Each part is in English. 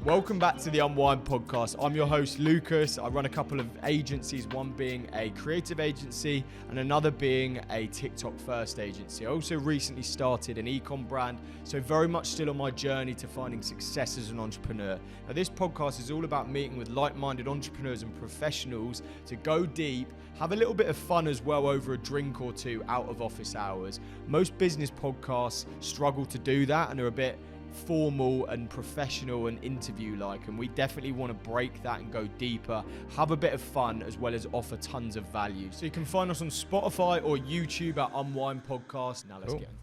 Welcome back to the Unwind podcast. I'm your host, Lucas. I run a couple of agencies, one being a creative agency and another being a TikTok first agency. I also recently started an e-com brand, so very much still on my journey to finding success as an entrepreneur. Now, this podcast is all about meeting with like-minded entrepreneurs and professionals to go deep, have a little bit of fun as well over a drink or two out of office hours. Most business podcasts struggle to do that and are a bit formal and professional and interview like, and we definitely want to break that and go deeper, have a bit of fun, as well as offer tons of value. So you can find us on Spotify or YouTube at Unwind Podcast. Now let's get on.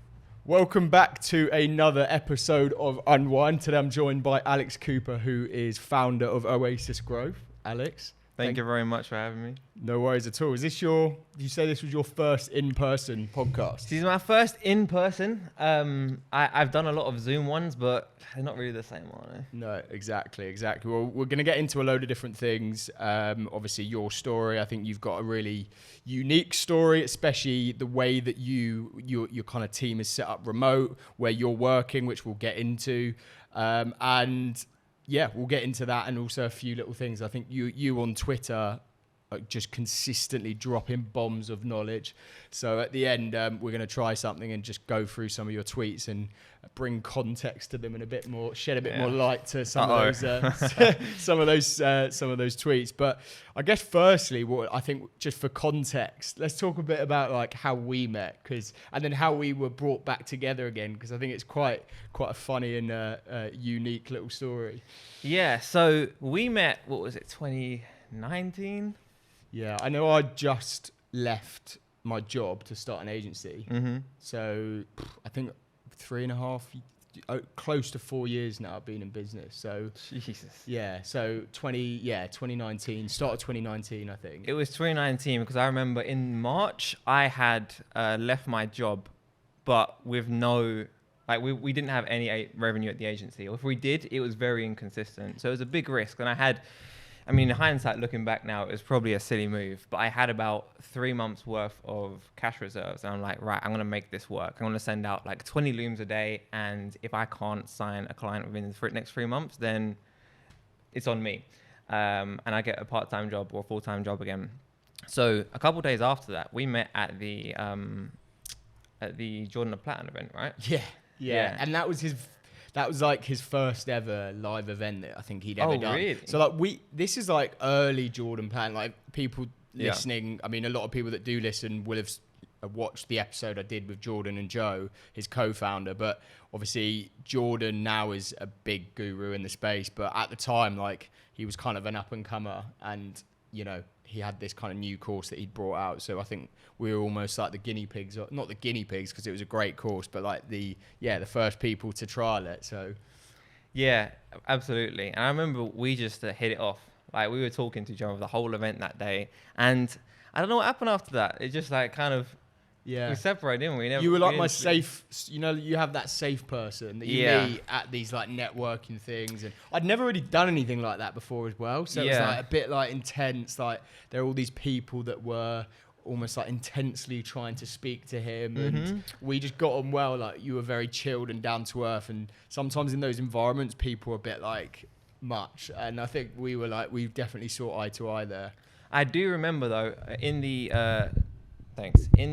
Welcome back to another episode of Unwind. Today I'm joined by Alex Cooper, who is founder of Oasis Growth. Alex, Thank you very much for having me. no worries at all. Is this you say this was your first in-person podcast? This is my first in-person. I've done a lot of Zoom ones, but they're not really the same, are they? No, exactly. Well, we're going to get into a load of different things. Obviously, your story. I think you've got a really unique story, especially the way that your kind of team is set up remote, where you're working, which we'll get into. And yeah, we'll get into that, and also a few little things. I think you on Twitter just consistently dropping bombs of knowledge. So at the end, we're going to try something and just go through some of your tweets and bring context to them and shed a bit more light to some of those tweets. But I guess firstly, what I think, just for context, let's talk a bit about like how we met, and then how we were brought back together again, because I think it's quite a funny and unique little story. Yeah. So we met. What was it? 2019. Yeah, I know I just left my job to start an agency. Mm-hmm. So I think 3.5, close to 4 years now I've been in business. So Jesus. yeah, so 2019, start of 2019, I think. It was 2019 because I remember in March I had left my job, but with no, like we didn't have any revenue at the agency. Or if we did, it was very inconsistent. So it was a big risk, and in hindsight, looking back now, it was probably a silly move, but I had about 3 months worth of cash reserves. And I'm like, right, I'm going to make this work. I'm going to send out like 20 looms a day. And if I can't sign a client within the next 3 months, then it's on me. And I get a part-time job or a full-time job again. So a couple of days after that, we met at the Jordan of Platinum event, right? Yeah. And that was like his first ever live event that I think he'd ever done. Really? So like this is like early Jordan Platinum. Like people listening, I mean, a lot of people that do listen will have watched the episode I did with Jordan and Joe, his co-founder. But obviously Jordan now is a big guru in the space. But at the time, like he was kind of an up and comer, and you know, he had this kind of new course that he'd brought out. So I think we were almost like the guinea pigs, or not the guinea pigs because it was a great course, but like the first people to trial it. So yeah, absolutely. And I remember we just hit it off. Like we were talking to each other the whole event that day, and I don't know what happened after that. It just like kind of we separated, didn't we? You were like my safe, you know, you have that safe person that you meet at these like networking things, and I'd never really done anything like that before as well. So it was like a bit like intense. Like there were all these people that were almost like intensely trying to speak to him, and we just got on well. Like you were very chilled and down to earth, and sometimes in those environments people are a bit like much, and I think we definitely saw eye to eye there. I do remember though in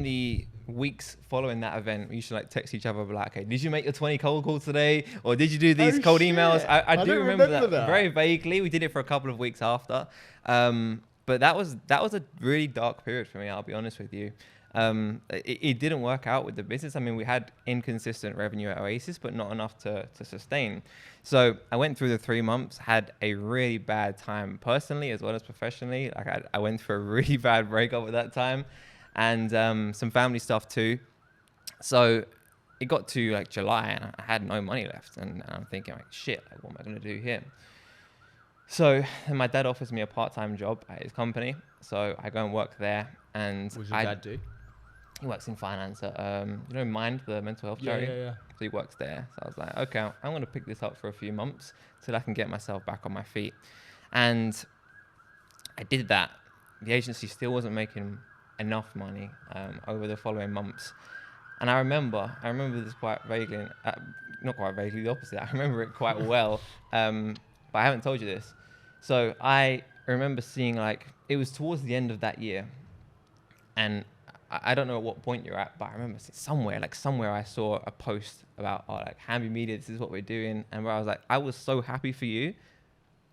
the weeks following that event, we used to like text each other like, "Okay, did you make your 20 cold calls today, or did you do these cold emails?" I do remember that very vaguely. We did it for a couple of weeks after, but that was a really dark period for me. I'll be honest with you. It didn't work out with the business. I mean, we had inconsistent revenue at Oasis, but not enough to sustain. So I went through the 3 months, had a really bad time personally as well as professionally. Like I went through a really bad breakup at that time, and some family stuff too. So it got to like July, and I had no money left, and I'm thinking like, shit, like, what am I going to do here? So then my dad offers me a part-time job at his company, so I go and work there. And what does your dad do? He works in finance at Mind, the mental health charity. Yeah. So he works there. So I was like, okay, I'm going to pick this up for a few months till I can get myself back on my feet. And I did that. The agency still wasn't making enough money over the following months. And I remember this quite vaguely, not quite vaguely, the opposite. I remember it quite well. but I haven't told you this. So I remember seeing, like, it was towards the end of that year, and I don't know at what point you're at, but I remember somewhere I saw a post about, like, Hamby Media, this is what we're doing. And where I was like, I was so happy for you.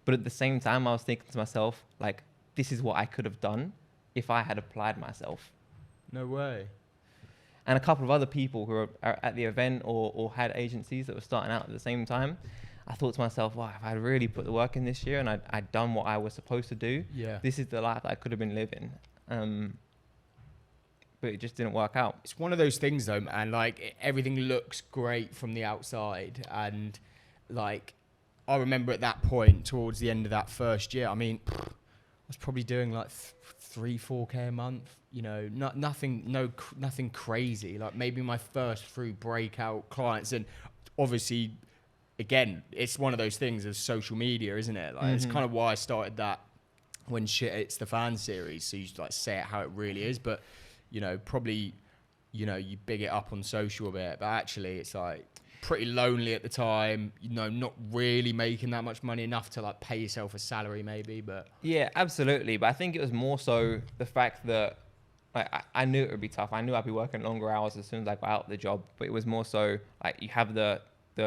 But at the same time, I was thinking to myself, like, this is what I could have done if I had applied myself. No way. And a couple of other people who are at the event or had agencies that were starting out at the same time, I thought to myself, wow, if I really put the work in this year and I'd done what I was supposed to do, this is the life I could have been living. But it just didn't work out. It's one of those things though, man, like everything looks great from the outside. And like, I remember at that point, towards the end of that first year, I mean, I was probably doing like 3-4K a month, you know, nothing crazy. Like maybe my first few breakout clients. And obviously, again, it's one of those things of social media, isn't it? Like, it's kind of why I started that When Shit Hits the Fan series. So you like say it how it really is, but you know, probably, you know, you big it up on social a bit, but actually it's like pretty lonely at the time, you know, not really making that much money, enough to like pay yourself a salary maybe, but. Yeah, absolutely. But I think it was more so the fact that like, I knew it would be tough. I knew I'd be working longer hours as soon as I got out of the job, but it was more so like you have the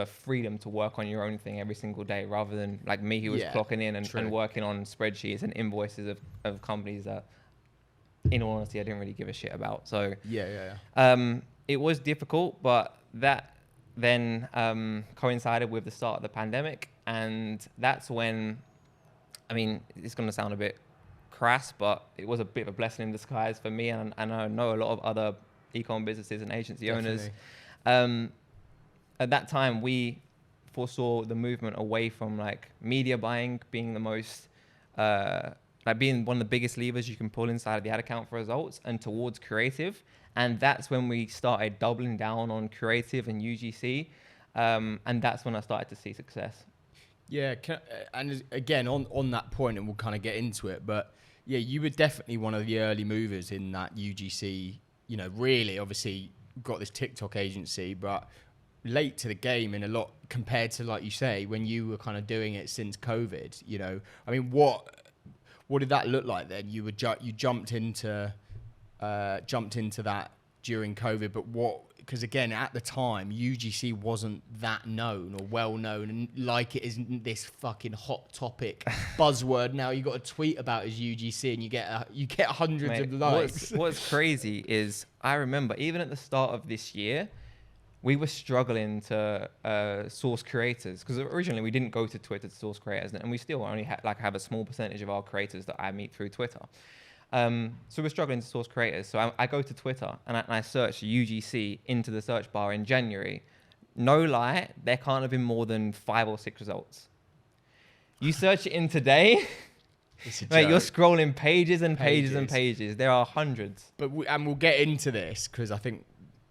freedom to work on your own thing every single day, rather than like me who was clocking in and working on spreadsheets and invoices of companies that, in all honesty, I didn't really give a shit about. So it was difficult, but that then coincided with the start of the pandemic. And that's when, I mean, it's going to sound a bit crass, but it was a bit of a blessing in disguise for me. And I know a lot of other e-com businesses and agency owners. At that time, we foresaw the movement away from like media buying being the most, like being one of the biggest levers you can pull inside of the ad account for results, and towards creative. And that's when we started doubling down on creative and UGC. And that's when I started to see success. Yeah. And again, on that point, and we'll kind of get into it, but yeah, you were definitely one of the early movers in that UGC, you know, really obviously got this TikTok agency, but late to the game in a lot compared to, like you say, when you were kind of doing it since COVID, you know. I mean, what did that look like then? You jumped into that during COVID, but because again, at the time, UGC wasn't that known or well known, and like it isn't this fucking hot topic buzzword now. You got to tweet about is UGC and you get hundreds of likes. What's crazy is I remember even at the start of this year, we were struggling to source creators, because originally we didn't go to Twitter to source creators, and we still only have a small percentage of our creators that I meet through Twitter. So we're struggling to source creators. So I go to Twitter and I search UGC into the search bar in January. No lie, there can't have been more than 5 or 6 results. You search it in today, mate, you're scrolling pages and pages and pages. There are hundreds. But we'll get into this because I think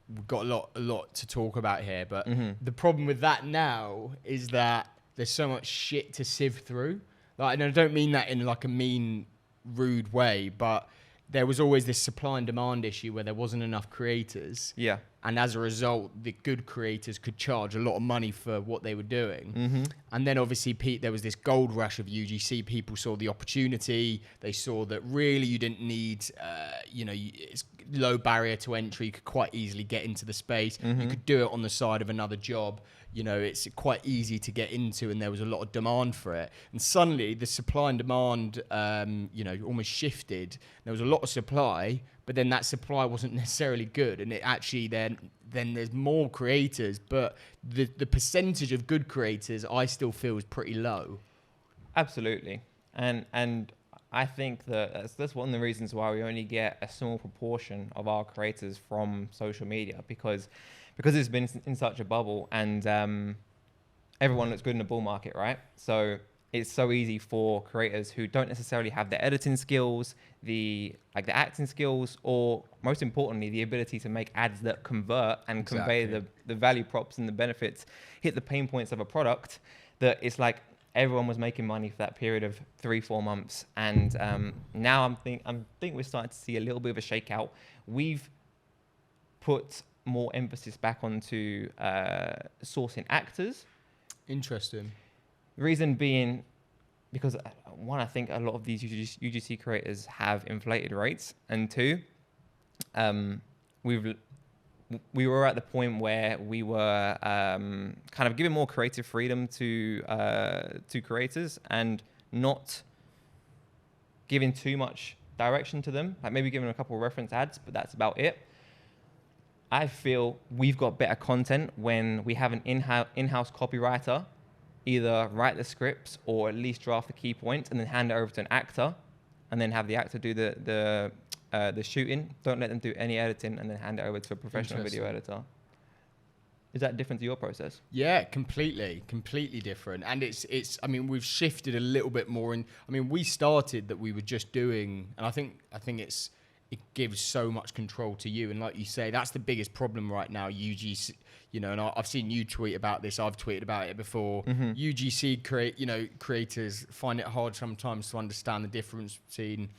we've got a lot to talk about here. But the problem with that now is that there's so much shit to sift through. Like, and I don't mean that in like a mean, rude way, but there was always this supply and demand issue where there wasn't enough creators. Yeah. And as a result, the good creators could charge a lot of money for what they were doing. And then obviously, there was this gold rush of UGC. People saw the opportunity. They saw that really you didn't need, it's low barrier to entry. You could quite easily get into the space. You could do it on the side of another job. You know, it's quite easy to get into, and there was a lot of demand for it. And suddenly the supply and demand, almost shifted. There was a lot of supply, but then that supply wasn't necessarily good. And it actually then there's more creators, but the percentage of good creators I still feel is pretty low. Absolutely. And I think that's one of the reasons why we only get a small proportion of our creators from social media, because it's been in such a bubble, and everyone looks good in the bull market, right? So it's so easy for creators who don't necessarily have the editing skills, the acting skills, or most importantly, the ability to make ads that convert and convey the value props and the benefits, hit the pain points of a product, that it's like everyone was making money for that period of 3-4 months. And now I think we're starting to see a little bit of a shakeout. We've put more emphasis back onto sourcing actors. Interesting. The reason being, because one, I think a lot of these UGC creators have inflated rates, and two, we were at the point where we were kind of giving more creative freedom to creators and not giving too much direction to them, like maybe giving a couple of reference ads, but that's about it. I feel we've got better content when we have an in-house copywriter either write the scripts or at least draft the key points and then hand it over to an actor and then have the actor do the shooting. Don't let them do any editing and then hand it over to a professional video editor. Is that different to your process? Yeah, completely different. And it's I mean, we've shifted a little bit more we started that we were just doing, and I think it gives so much control to you. And like you say, that's the biggest problem right now, UGC, and I've seen you tweet about this. I've tweeted about it before. Mm-hmm. UGC creators find it hard sometimes to understand the difference between,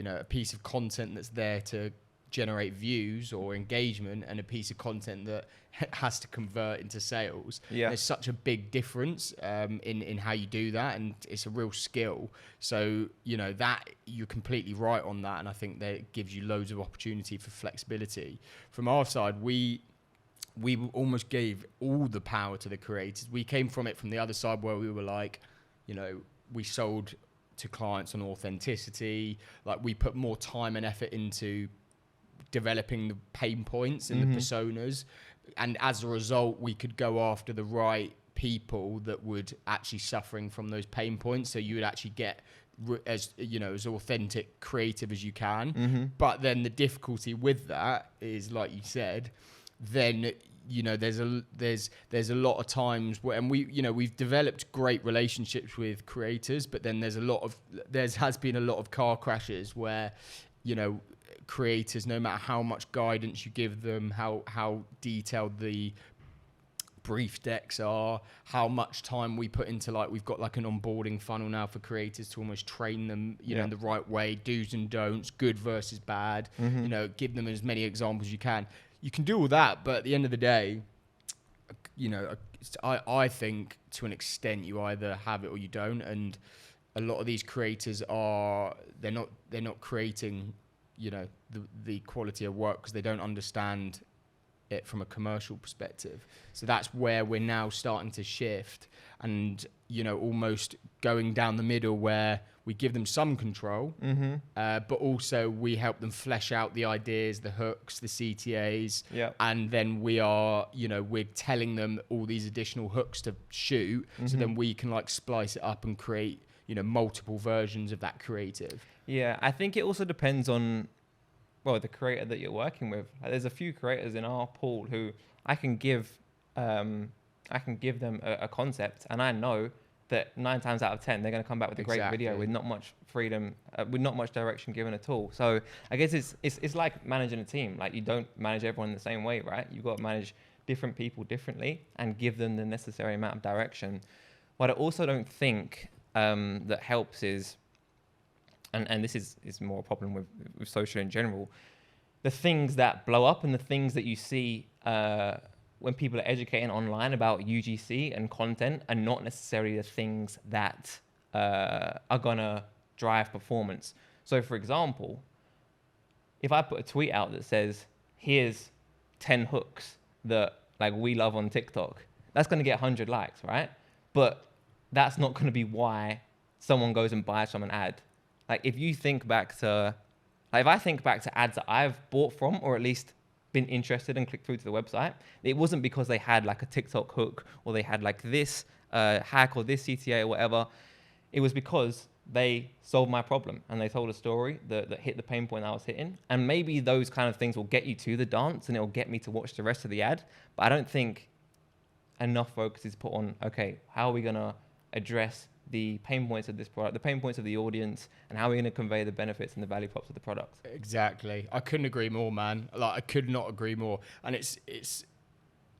a piece of content that's there to generate views or engagement and a piece of content that has to convert into sales. Yeah. There's such a big difference in how you do that, and it's a real skill. So, that you're completely right on that, and I think that it gives you loads of opportunity for flexibility. From our side, we almost gave all the power to the creators. We came from it from the other side where we were like, we sold to clients on authenticity. Like, we put more time and effort into developing the pain points and the personas, and as a result we could go after the right people that would actually suffering from those pain points, so you would actually get as authentic creative as you can. But then the difficulty with that is, like you said, then there's a lot of times where, and we've developed great relationships with creators, but then there has been a lot of car crashes where creators, no matter how much guidance you give them, how detailed the brief decks are, how much time we put into, like, we've got like an onboarding funnel now for creators to almost train them, in the right way, do's and don'ts, good versus bad, give them as many examples as you can. You can do all that, but at the end of the day, I think to an extent you either have it or you don't, and a lot of these creators they're not creating the quality of work because they don't understand it from a commercial perspective. So that's where we're now starting to shift and almost going down the middle, where we give them some control, but also we help them flesh out the ideas, the hooks, the CTAs, and then we are we're telling them all these additional hooks to shoot, so then we can like splice it up and create multiple versions of that creative. Yeah, I think it also depends on, the creator that you're working with. There's a few creators in our pool who I can give them a concept, and I know that 9 times out of 10 they're going to come back with a great video with not much freedom, with not much direction given at all. So I guess it's like managing a team. Like, you don't manage everyone the same way, right? You've got to manage different people differently and give them the necessary amount of direction. What I also don't think that helps is, and this is more a problem with social in general, the things that blow up and the things that you see when people are educating online about UGC and content are not necessarily the things that are gonna drive performance. So for example, if I put a tweet out that says, here's 10 hooks that like we love on TikTok, that's gonna get 100 likes, right? But that's not gonna be why someone goes and buys from an ad. Like, if you think back to, if I think back to ads that I've bought from, or at least been interested and clicked through to the website, it wasn't because they had like a TikTok hook or they had like this hack or this CTA or whatever. It was because they solved my problem and they told a story that hit the pain point I was hitting. And maybe those kind of things will get you to the dance and it'll get me to watch the rest of the ad. But I don't think enough focus is put on, okay, how are we going to address the pain points of this product, the pain points of the audience, and how are we going to convey the benefits and the value props of the product? Exactly. I couldn't agree more, man. Like, I could not agree more. And it's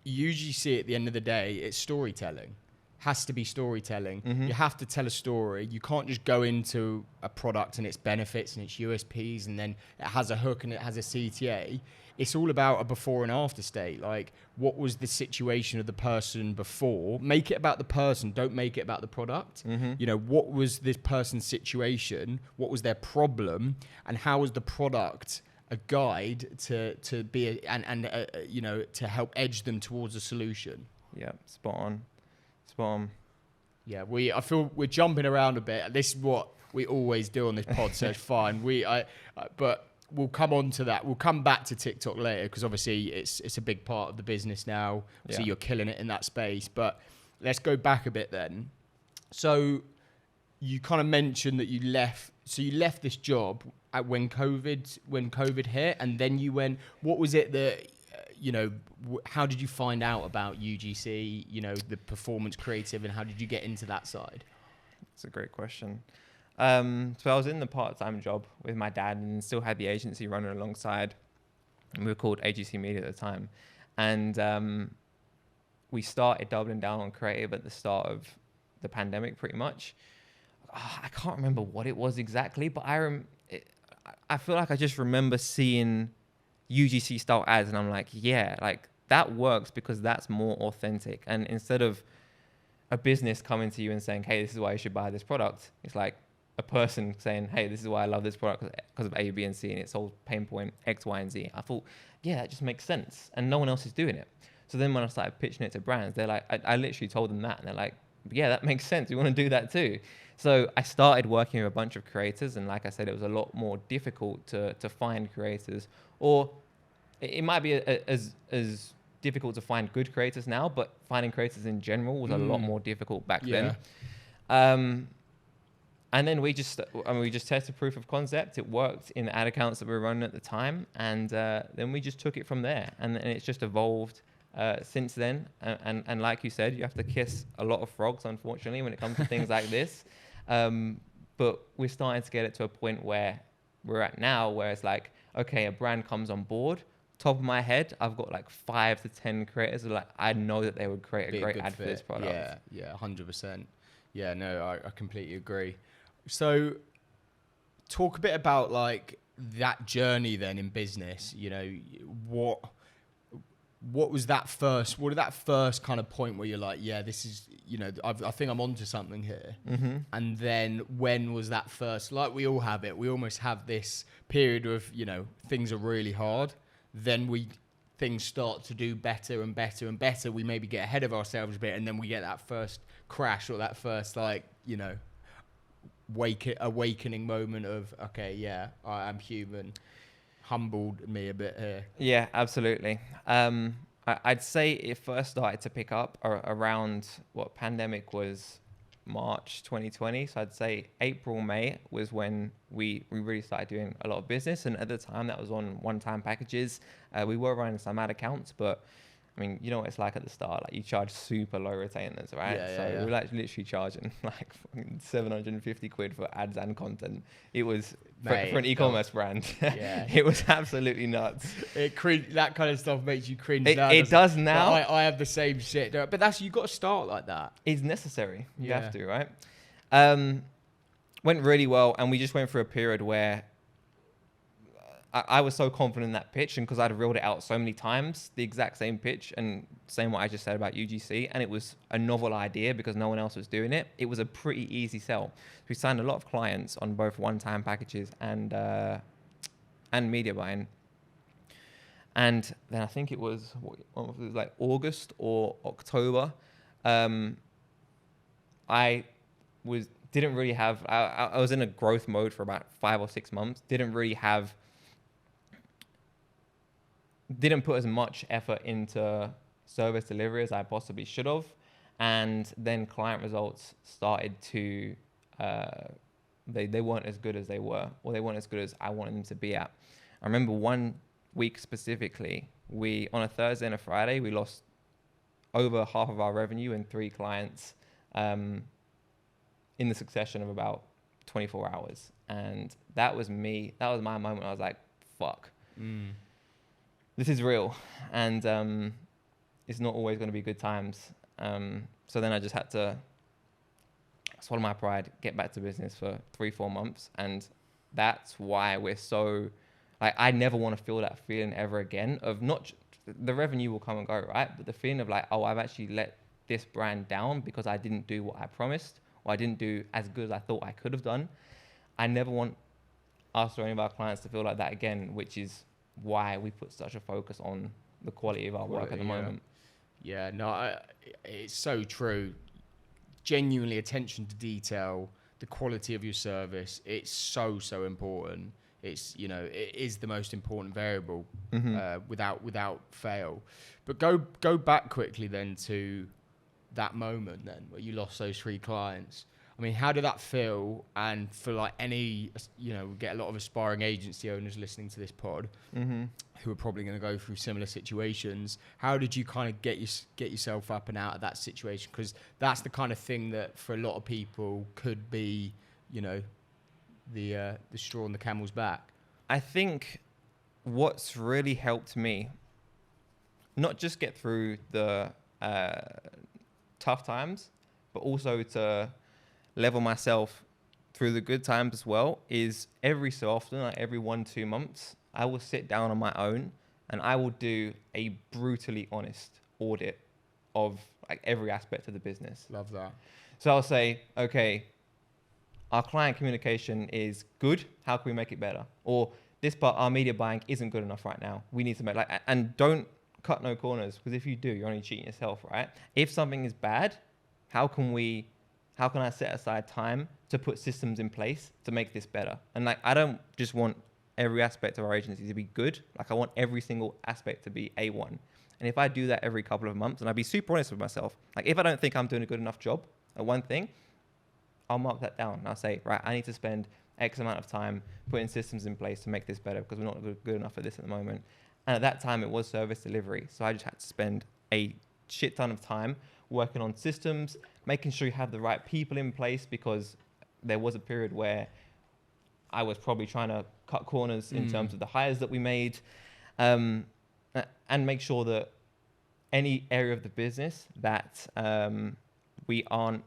UGC at the end of the day, it's storytelling. Has to be storytelling. You have to tell a story. You can't just go into a product and its benefits and its USPs and then it has a hook and it has a CTA. it's all about a before and after state. Like, what was the situation of the person before? Make it about the person. Don't make it about the product. You know, what was this person's situation? What was their problem? And how was the product a guide to be you know, to help edge them towards a solution? Yeah, spot on. Yeah, I feel we're jumping around a bit. This is what we always do on this pod, so it's fine. But we'll come on to that. We'll come back to TikTok later because obviously it's a big part of the business now. Obviously, you're killing it in that space. But let's go back a bit then. So you kind of mentioned that you left. So you left this job when COVID hit, and then you went. What was it that you know? How did you find out about UGC? You know, the performance creative, and how did you get into that side? That's a great question. So I was in the part-time job with my dad and still had the agency running alongside. We were called AGC Media at the time. And we started doubling down on creative at the start of the pandemic pretty much. I can't remember what it was exactly, but I feel like I just remember seeing UGC style ads and I'm like, yeah, like that works because that's more authentic. And instead of a business coming to you and saying, hey, this is why you should buy this product, it's like a person saying, hey, this is why I love this product because of A, B, and C, and it solves pain point X, Y, and Z. I thought, yeah, that just makes sense. And no one else is doing it. So then when I started pitching it to brands, they're like, I literally told them that. And they're like, yeah, that makes sense. We want to do that too. So I started working with a bunch of creators. And like I said, it was a lot more difficult to find creators. Or it might be as difficult to find good creators now, but finding creators in general was a lot more difficult back then. And then we just tested proof of concept. It worked in the ad accounts that we were running at the time. And then we just took it from there. And it's just evolved since then. And like you said, you have to kiss a lot of frogs, unfortunately, when it comes to things like this. But we're starting to get it to a point where we're at now, where it's like, okay, a brand comes on board. Top of my head, I've got like 5 to 10 creators. Like, I know that they would create a great ad for this product. Yeah, 100%. Yeah, no, I completely agree. So talk a bit about like that journey then in business. You know, what was that first? What did that first kind of point where you're like, yeah, this is, you know, I think I'm onto something here. And then when was that first? Like we all have it. We almost have this period of, you know, things are really hard. Then things start to do better and better and better. We maybe get ahead of ourselves a bit, and then we get that first crash or that first, like, you know, awakening moment of, okay, yeah, I am human. Humbled me a bit here. Yeah, absolutely. I'd say it first started to pick up around what pandemic was March 2020. So I'd say April, May was when we really started doing a lot of business. And at the time that was on one-time packages. We were running some ad accounts, but I mean, you know what it's like at the start. Like you charge super low retainers, right? We were like literally charging like 750 quid for ads and content. It was for an e-commerce brand. Yeah. It was absolutely nuts. That kind of stuff makes you cringe. It does now. I have the same shit, but you've got to start like that. It's necessary. You have to, right? Went really well, and we just went through a period where I was so confident in that pitch, and because I'd reeled it out so many times, the exact same pitch and same what I just said about UGC, and it was a novel idea because no one else was doing it. It was a pretty easy sell. We signed a lot of clients on both one-time packages and media buying. And then I think it was like August or October. I didn't really have. I was in a growth mode for about 5 or 6 months. Didn't put as much effort into service delivery as I possibly should have. And then client results started to, they weren't as good as they were, or they weren't as good as I wanted them to be at. I remember one week specifically, on a Thursday and a Friday, we lost over half of our revenue and 3 clients in the succession of about 24 hours. And that was my moment. I was like, fuck. This is real, and it's not always going to be good times. So then I just had to swallow my pride, get back to business for 3-4 months, and that's why we're so Like, I never want to feel that feeling ever again of the revenue will come and go, right? But the feeling of like, oh, I've actually let this brand down because I didn't do what I promised, or I didn't do as good as I thought I could have done. I never want us or any of our clients to feel like that again, which is why we put such a focus on the quality of our work at the moment. Yeah, no, it's so true. Genuinely, attention to detail, the quality of your service, it's so important. It's, it is the most important variable, without fail. But go back quickly then to that moment then where you lost those 3 clients. I mean, how did that feel? And for like any, we get a lot of aspiring agency owners listening to this pod, who are probably going to go through similar situations. How did you kind of get yourself up and out of that situation? Because that's the kind of thing that for a lot of people could be, the straw on the camel's back. I think what's really helped me not just get through the tough times, but also to level myself through the good times as well, is every so often, like every 1-2 months, I will sit down on my own and I will do a brutally honest audit of like every aspect of the business. Love that. So I'll say, okay, our client communication is good. How can we make it better? Or this part, our media buying isn't good enough right now. We need to make and don't cut no corners, because if you do, you're only cheating yourself, right? If something is bad, how can I set aside time to put systems in place to make this better? And like, I don't just want every aspect of our agency to be good. Like, I want every single aspect to be A1. And if I do that every couple of months, and I'll be super honest with myself, like if I don't think I'm doing a good enough job at one thing, I'll mark that down and I'll say, right, I need to spend X amount of time putting systems in place to make this better because we're not good enough at this at the moment. And at that time, it was service delivery. So I just had to spend a shit ton of time working on systems, making sure you have the right people in place, because there was a period where I was probably trying to cut corners in terms of the hires that we made, and make sure that any area of the business that we aren't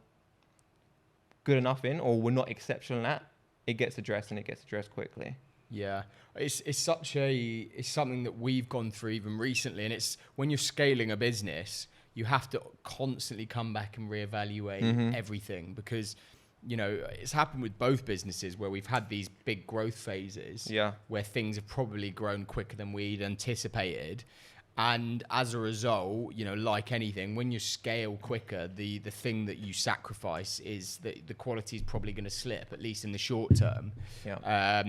good enough in, or we're not exceptional at, it gets addressed, and it gets addressed quickly. Yeah, it's something that we've gone through even recently, and it's when you're scaling a business, you have to constantly come back and reevaluate everything, because it's happened with both businesses where we've had these big growth phases, where things have probably grown quicker than we'd anticipated. And as a result, like anything, when you scale quicker, the thing that you sacrifice is that the quality is probably going to slip, at least in the short term. Yeah.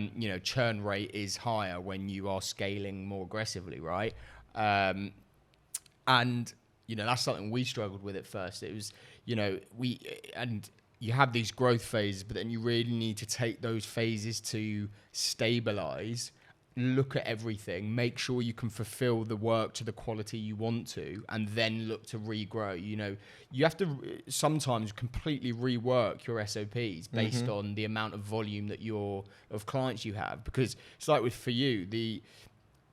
Churn rate is higher when you are scaling more aggressively, right? And that's something we struggled with at first. It was, you have these growth phases, but then you really need to take those phases to stabilize, look at everything, make sure you can fulfill the work to the quality you want to, and then look to regrow. You have to sometimes completely rework your SOPs based on the amount of volume of clients you have, because it's like for you,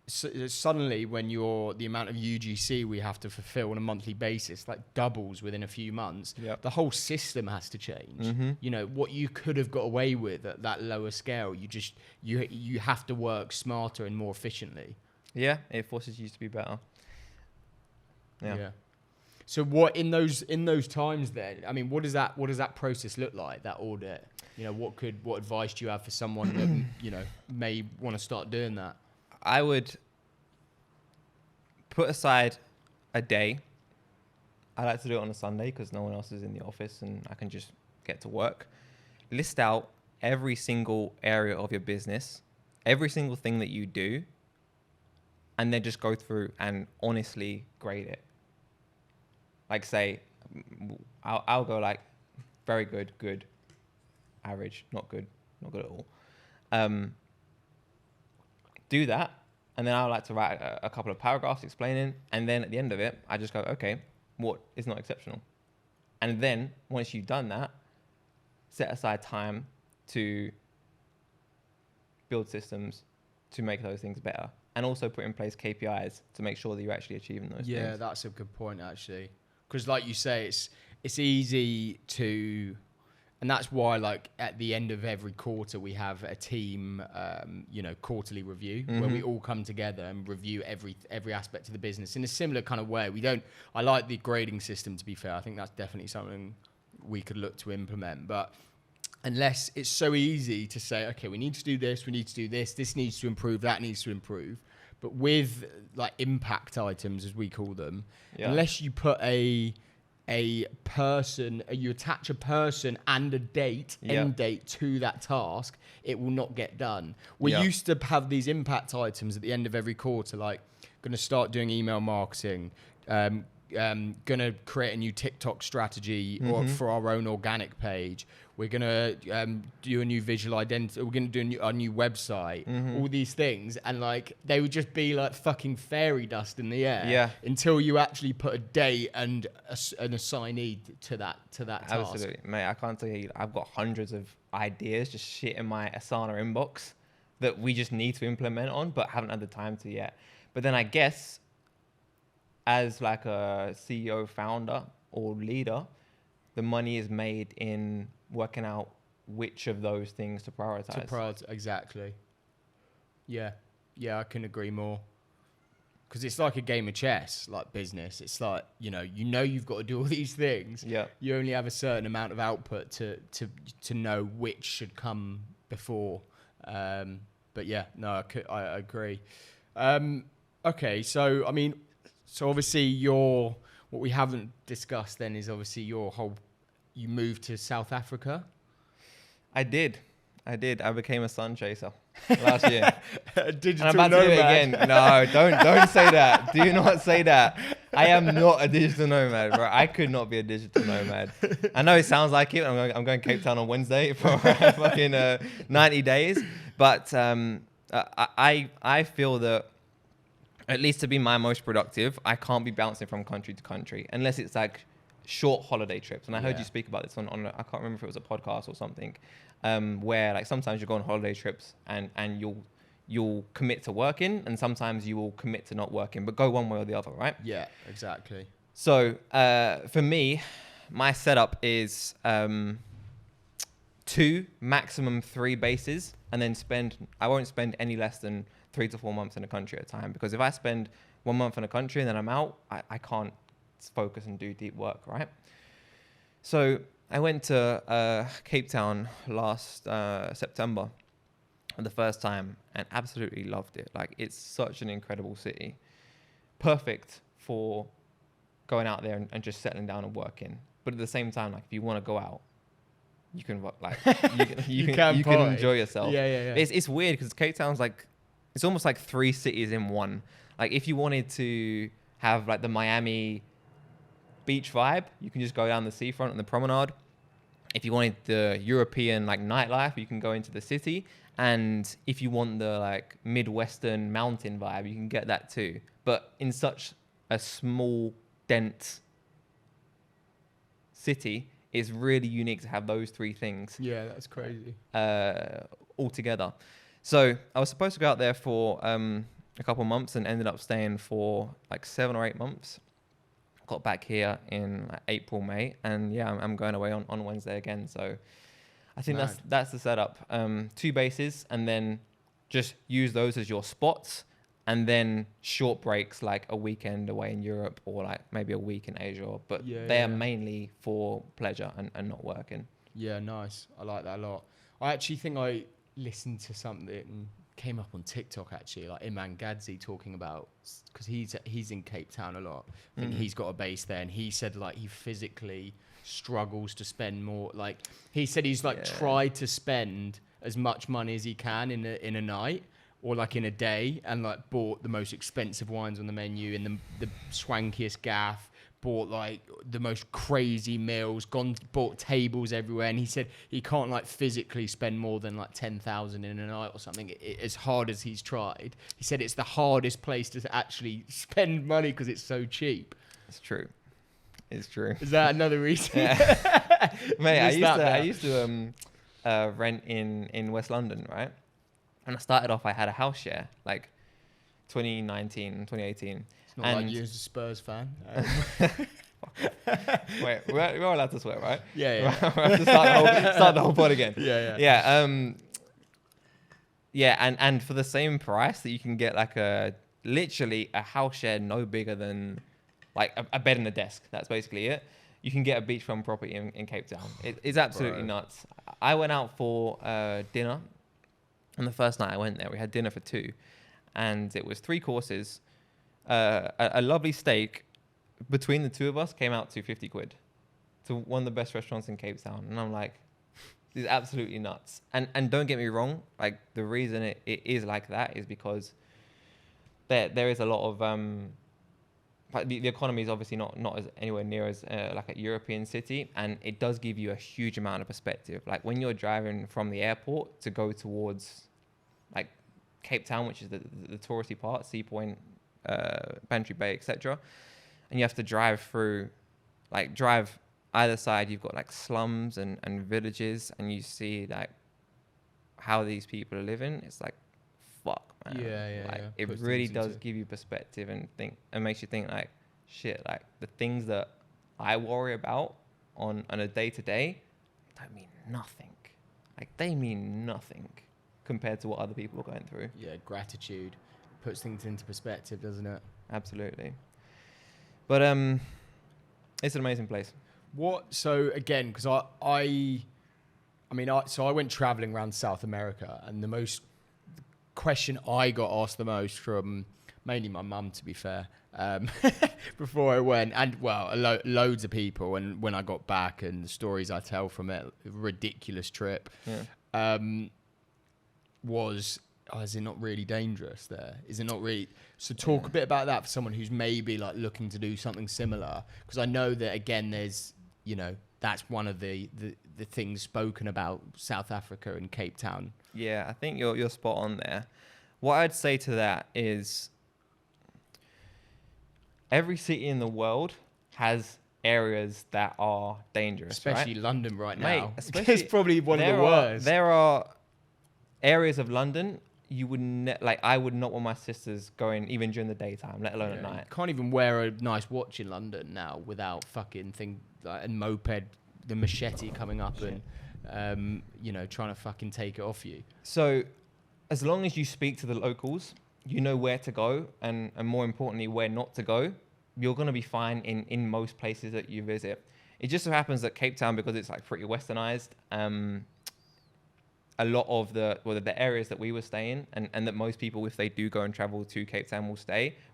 suddenly when the amount of UGC we have to fulfill on a monthly basis like doubles within a few months, the whole system has to change. What you could have got away with at that lower scale, you have to work smarter and more efficiently. Yeah, it forces you to be better. Yeah. So what in those times then, I mean, what does that process look like, that audit? What advice do you have for someone that may want to start doing that? I would put aside a day. I like to do it on a Sunday because no one else is in the office and I can just get to work. List out every single area of your business, every single thing that you do, and then just go through and honestly grade it. Like say, I'll go like very good, good, average, not good at all. Do that, and then I would like to write a couple of paragraphs explaining, and then at the end of it, I just go, okay, what is not exceptional? And then once you've done that, set aside time to build systems to make those things better, and also put in place KPIs to make sure that you're actually achieving those things. Yeah, that's a good point actually, because like you say, it's easy to And that's why, like, at the end of every quarter, we have a team, quarterly review where we all come together and review every aspect of the business in a similar kind of way. I like the grading system, to be fair. I think that's definitely something we could look to implement. But unless it's so easy to say, okay, we need to do this, this needs to improve, that needs to improve. But with, like, impact items, as we call them, unless you put you attach a person and a date, end date to that task, it will not get done. We used to have these impact items at the end of every quarter, like going to start doing email marketing, going to create a new TikTok strategy or for our own organic page. We're going to do a new visual identity. We're going to do a new website, all these things. And like, they would just be like fucking fairy dust in the air until you actually put a date and an assignee to that task. Absolutely, mate. I can't tell you, I've got hundreds of ideas just shit in my Asana inbox that we just need to implement on, but haven't had the time to yet. But then I guess as like a CEO, founder or leader, the money is made in working out which of those things to prioritize. Exactly. Yeah, I can agree more. Because it's like a game of chess, like business. It's like, you've got to do all these things. Yeah. You only have a certain amount of output to know which should come before. But yeah, no, I agree. Okay, so obviously what we haven't discussed then is obviously you moved to South Africa. I did. I became a sun chaser last year. Digital and I'm about nomad. to do it again. No, don't say that. Do not say that. I am not a digital nomad, bro. I could not be a digital nomad. I know it sounds like it. I'm going Cape Town on Wednesday for fucking 90 days. But I feel that, at least to be my most productive, I can't be bouncing from country to country unless it's like short holiday trips. And I heard you speak about this on I can't remember if it was a podcast or something, where like sometimes you go on holiday trips and you'll commit to working, and sometimes you will commit to not working, but go one way or the other, right? Yeah, exactly. So for me, my setup is 2, maximum 3 bases, and then I won't spend any less than 3 to 4 months in a country at a time, because if I spend 1 month in a country and then I'm out, I can't focus and do deep work, right? So I went to Cape Town last September for the first time and absolutely loved it. Like, it's such an incredible city, perfect for going out there and just settling down and working. But at the same time, like, if you want to go out, you can you can enjoy yourself. Yeah. It's weird because Cape Town's like, it's almost like 3 cities in one. Like, if you wanted to have like the Miami beach vibe, you can just go down the seafront and the promenade. If you wanted the European like nightlife, you can go into the city. And if you want the like Midwestern mountain vibe, you can get that too. But in such a small, dense city, it's really unique to have those 3 things. Yeah, that's crazy. All together. So I was supposed to go out there for a couple of months and ended up staying for like 7 or 8 months. Got back here in like April, May, and yeah, I'm going away on Wednesday again. So I think that's the setup. 2 bases, and then just use those as your spots, and then short breaks like a weekend away in Europe or like maybe a week in Asia. But they are mainly for pleasure and not working. Yeah, nice. I like that a lot. I actually think I listened to something came up on TikTok actually, like Iman Gadzi talking about, because he's in Cape Town a lot. I think he's got a base there, and he said like he physically struggles to spend more. Like, he said he's like tried to spend as much money as he can in a night or like in a day, and like bought the most expensive wines on the menu in the swankiest gaff, bought like the most crazy meals, bought tables everywhere, and he said he can't like physically spend more than like 10,000 in a night or something. As hard as he's tried, he said it's the hardest place to actually spend money because it's so cheap. It's true. It's true. Is that another reason? Yeah. Mate, I used to rent in West London, right? And I started off, I had a house share, like 2019, 2018. It's not like you as a Spurs fan. Wait, we're allowed to swear, right? Yeah. We have to start the whole pod again. Yeah. Yeah, and for the same price that you can get like literally a house share no bigger than like a bed and a desk. That's basically it. You can get a beachfront property in Cape Town. It's absolutely nuts. I went out for dinner, and the first night I went there, we had dinner for 2, and it was 3 courses. A lovely steak between the 2 of us came out to 50 quid to one of the best restaurants in Cape Town. And I'm like, this is absolutely nuts. And don't get me wrong, like the reason it is like that is because there is a lot of like the economy is obviously not as anywhere near as like a European city, and it does give you a huge amount of perspective. Like when you're driving from the airport to go towards like Cape Town, which is the touristy part, Sea Point, Bantry Bay, etc., and you have to drive either side. You've got like slums and villages, and you see like how these people are living. It's like, fuck, man. Yeah. It really does give you perspective and makes you think like, shit, like the things that I worry about on a day to day don't mean nothing. Like they mean nothing compared to what other people are going through. Yeah, gratitude puts things into perspective, doesn't it? Absolutely. But it's an amazing place. So again, because I went traveling around South America, and the question I got asked the most from mainly my mum, to be fair, before I went, and loads of people, and when I got back, and the stories I tell from it, ridiculous trip, was, is it not really dangerous there? Is it not really? So talk a bit about that for someone who's maybe like looking to do something similar, because I know that again, there's, that's one of the things spoken about South Africa and Cape Town. Yeah, I think you're spot on there. What I'd say to that is every city in the world has areas that are dangerous, especially right? London right Mate, now. especially it's probably one of the worst. There are areas of London you would I would not want my sisters going even during the daytime, let alone at night. You can't even wear a nice watch in London now without fucking a moped, the machete coming up and trying to fucking take it off you. So as long as you speak to the locals, you know where to go, and more importantly where not to go, you're going to be fine in most places that you visit. It just so happens that Cape Town, because it's like pretty westernized, a lot of the areas that we were staying and that most people, if they do go and travel to Cape Town,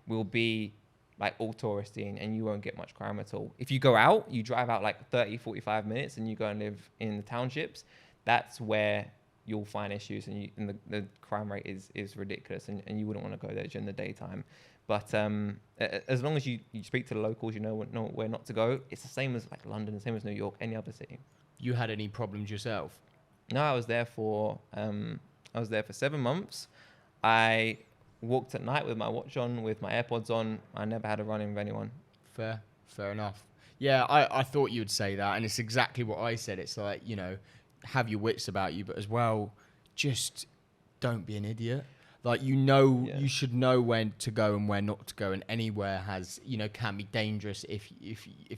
will be like all touristy, and you won't get much crime at all. If you go out, you drive out like 30-45 minutes and you go and live in the townships, that's where you'll find issues, and the crime rate is ridiculous, and you wouldn't want to go there during the daytime. But as long as you speak to the locals, you know where not to go. It's the same as like London, the same as New York, any other city. You had any problems yourself? No, I was there for 7 months. I walked at night with my watch on, with my AirPods on. I never had a run-in with anyone. Fair enough. Yeah, I thought you would say that, and it's exactly what I said. It's like, have your wits about you, but as well, just don't be an idiot. Like, you should know when to go and where not to go, and anywhere can be dangerous if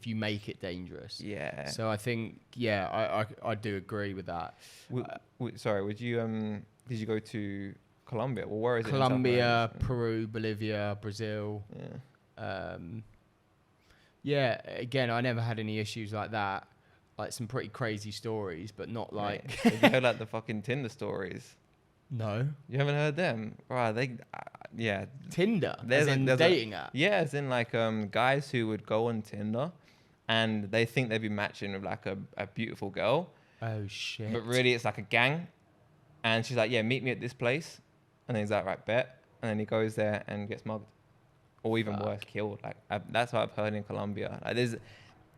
you make it dangerous. Yeah. So I think, I do agree with that. Sorry, did you go to Colombia? Well, where is it? Colombia, Peru, Bolivia, Brazil. Yeah. Again, I never had any issues like that. Like some pretty crazy stories, but not like. Have you heard like the fucking Tinder stories? No. You haven't heard them? Right, Tinder? There's a dating app? Yeah, as in like guys who would go on Tinder and they think they'd be matching with like a beautiful girl. Oh, shit. But really it's like a gang. And she's like, yeah, meet me at this place. And then he's like, right, bet. And then he goes there and gets mugged. Or even worse, killed. Like that's what I've heard in Colombia. Like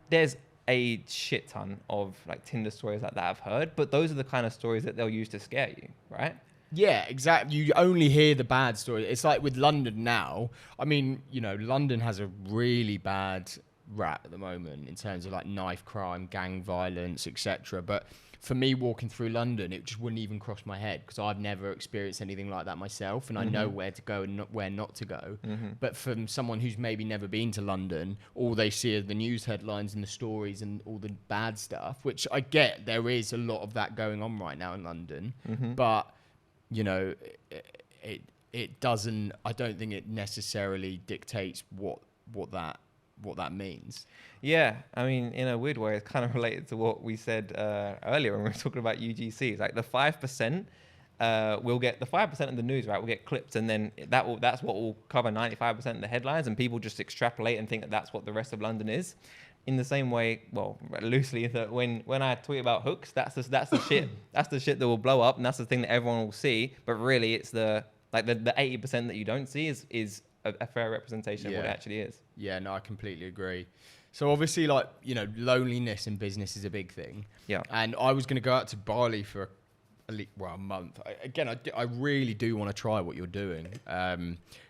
there's a shit ton of like Tinder stories like that I've heard. But those are the kind of stories that they'll use to scare you, right? Yeah, exactly. You only hear the bad story. It's like with London now. I mean, London has a really bad rap at the moment in terms of like knife crime, gang violence, etc. But for me walking through London, it just wouldn't even cross my head because I've never experienced anything like that myself, and I know where to go and where not to go. But from someone who's maybe never been to London, all they see are the news headlines and the stories and all the bad stuff, which I get. There is a lot of that going on right now in London, but you know, it doesn't. I don't think it necessarily dictates what that means. Yeah, I mean, in a weird way, it's kind of related to what we said earlier when we were talking about UGC. It's like the 5%, we'll get the 5% of the news, right? We'll get clipped, and then that's what will cover 95% of the headlines, and people just extrapolate and think that that's what the rest of London is. In the same way, well, loosely, that when I tweet about hooks, that's the shit. That's the shit that will blow up, and that's the thing that everyone will see. But really, it's the 80% that you don't see is a fair representation of what it actually is. Yeah, no, I completely agree. So obviously, like, you know, loneliness in business is a big thing. Yeah. And I was going to go out to Bali for a month. I really do want to try what you're doing.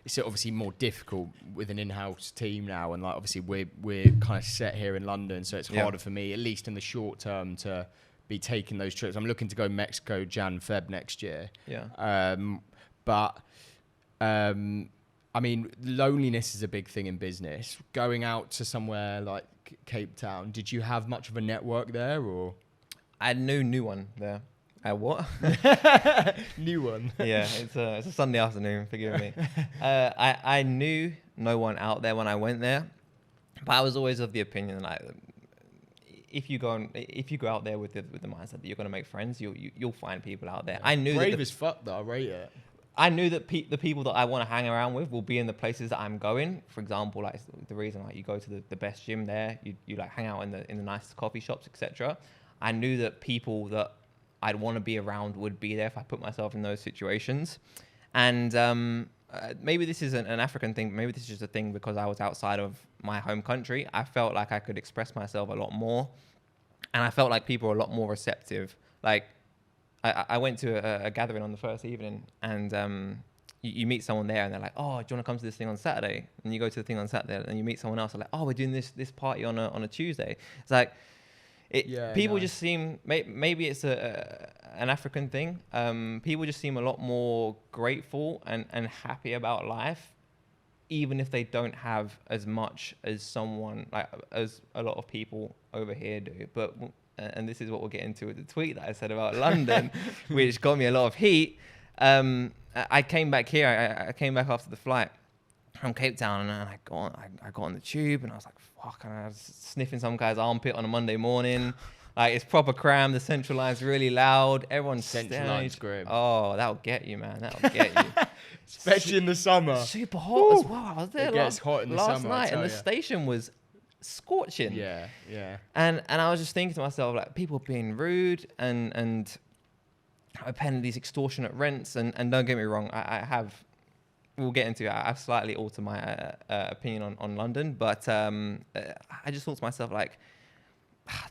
It's obviously more difficult with an in-house team now, and like obviously we're kind of set here in London, so it's harder for me, at least in the short term, to be taking those trips. I'm looking to go Mexico, Feb next year. Yeah. I mean, loneliness is a big thing in business. Going out to somewhere like Cape Town, did you have much of a network there, or? I knew one there. What? New one. Yeah, it's a Sunday afternoon. Forgive me. I knew no one out there when I went there, but I was always of the opinion like, if you go out there with the mindset that you're going to make friends, you'll find people out there. I knew brave as fuck though. I rate it. I knew that the people that I want to hang around with will be in the places that I'm going. For example, like the reason like you go to the best gym there, you like hang out in the nicest coffee shops, etc. I knew that people that I'd want to be around would be there if I put myself in those situations. And maybe this is an African thing. Maybe this is just a thing because I was outside of my home country. I felt like I could express myself a lot more, and I felt like people were a lot more receptive. Like, I went to a gathering on the first evening, and you meet someone there, and they're like, "Oh, do you want to come to this thing on Saturday?" And you go to the thing on Saturday, and you meet someone else, and like, "Oh, we're doing this party on a Tuesday." It's like, people just seem, maybe it's an African thing. People just seem a lot more grateful and happy about life, even if they don't have as much as as a lot of people over here do. But and this is what we'll get into with the tweet that I said about London, which got me a lot of heat. I came back here. I came back after the flight from Cape Town, and I got on the tube, and I was like, fuck, and I was sniffing some guy's armpit on a Monday morning. Like, it's proper cram. The central line's really loud. Everyone's central line's great. Oh, that'll get you, man. That'll get you. Especially in the summer. Super hot as well. I was there last night, and the station was scorching. Yeah. And I was just thinking to myself, like, people being rude and paying these extortionate rents. And don't get me wrong, we'll get into it. I've slightly altered my opinion on London, but I just thought to myself, like,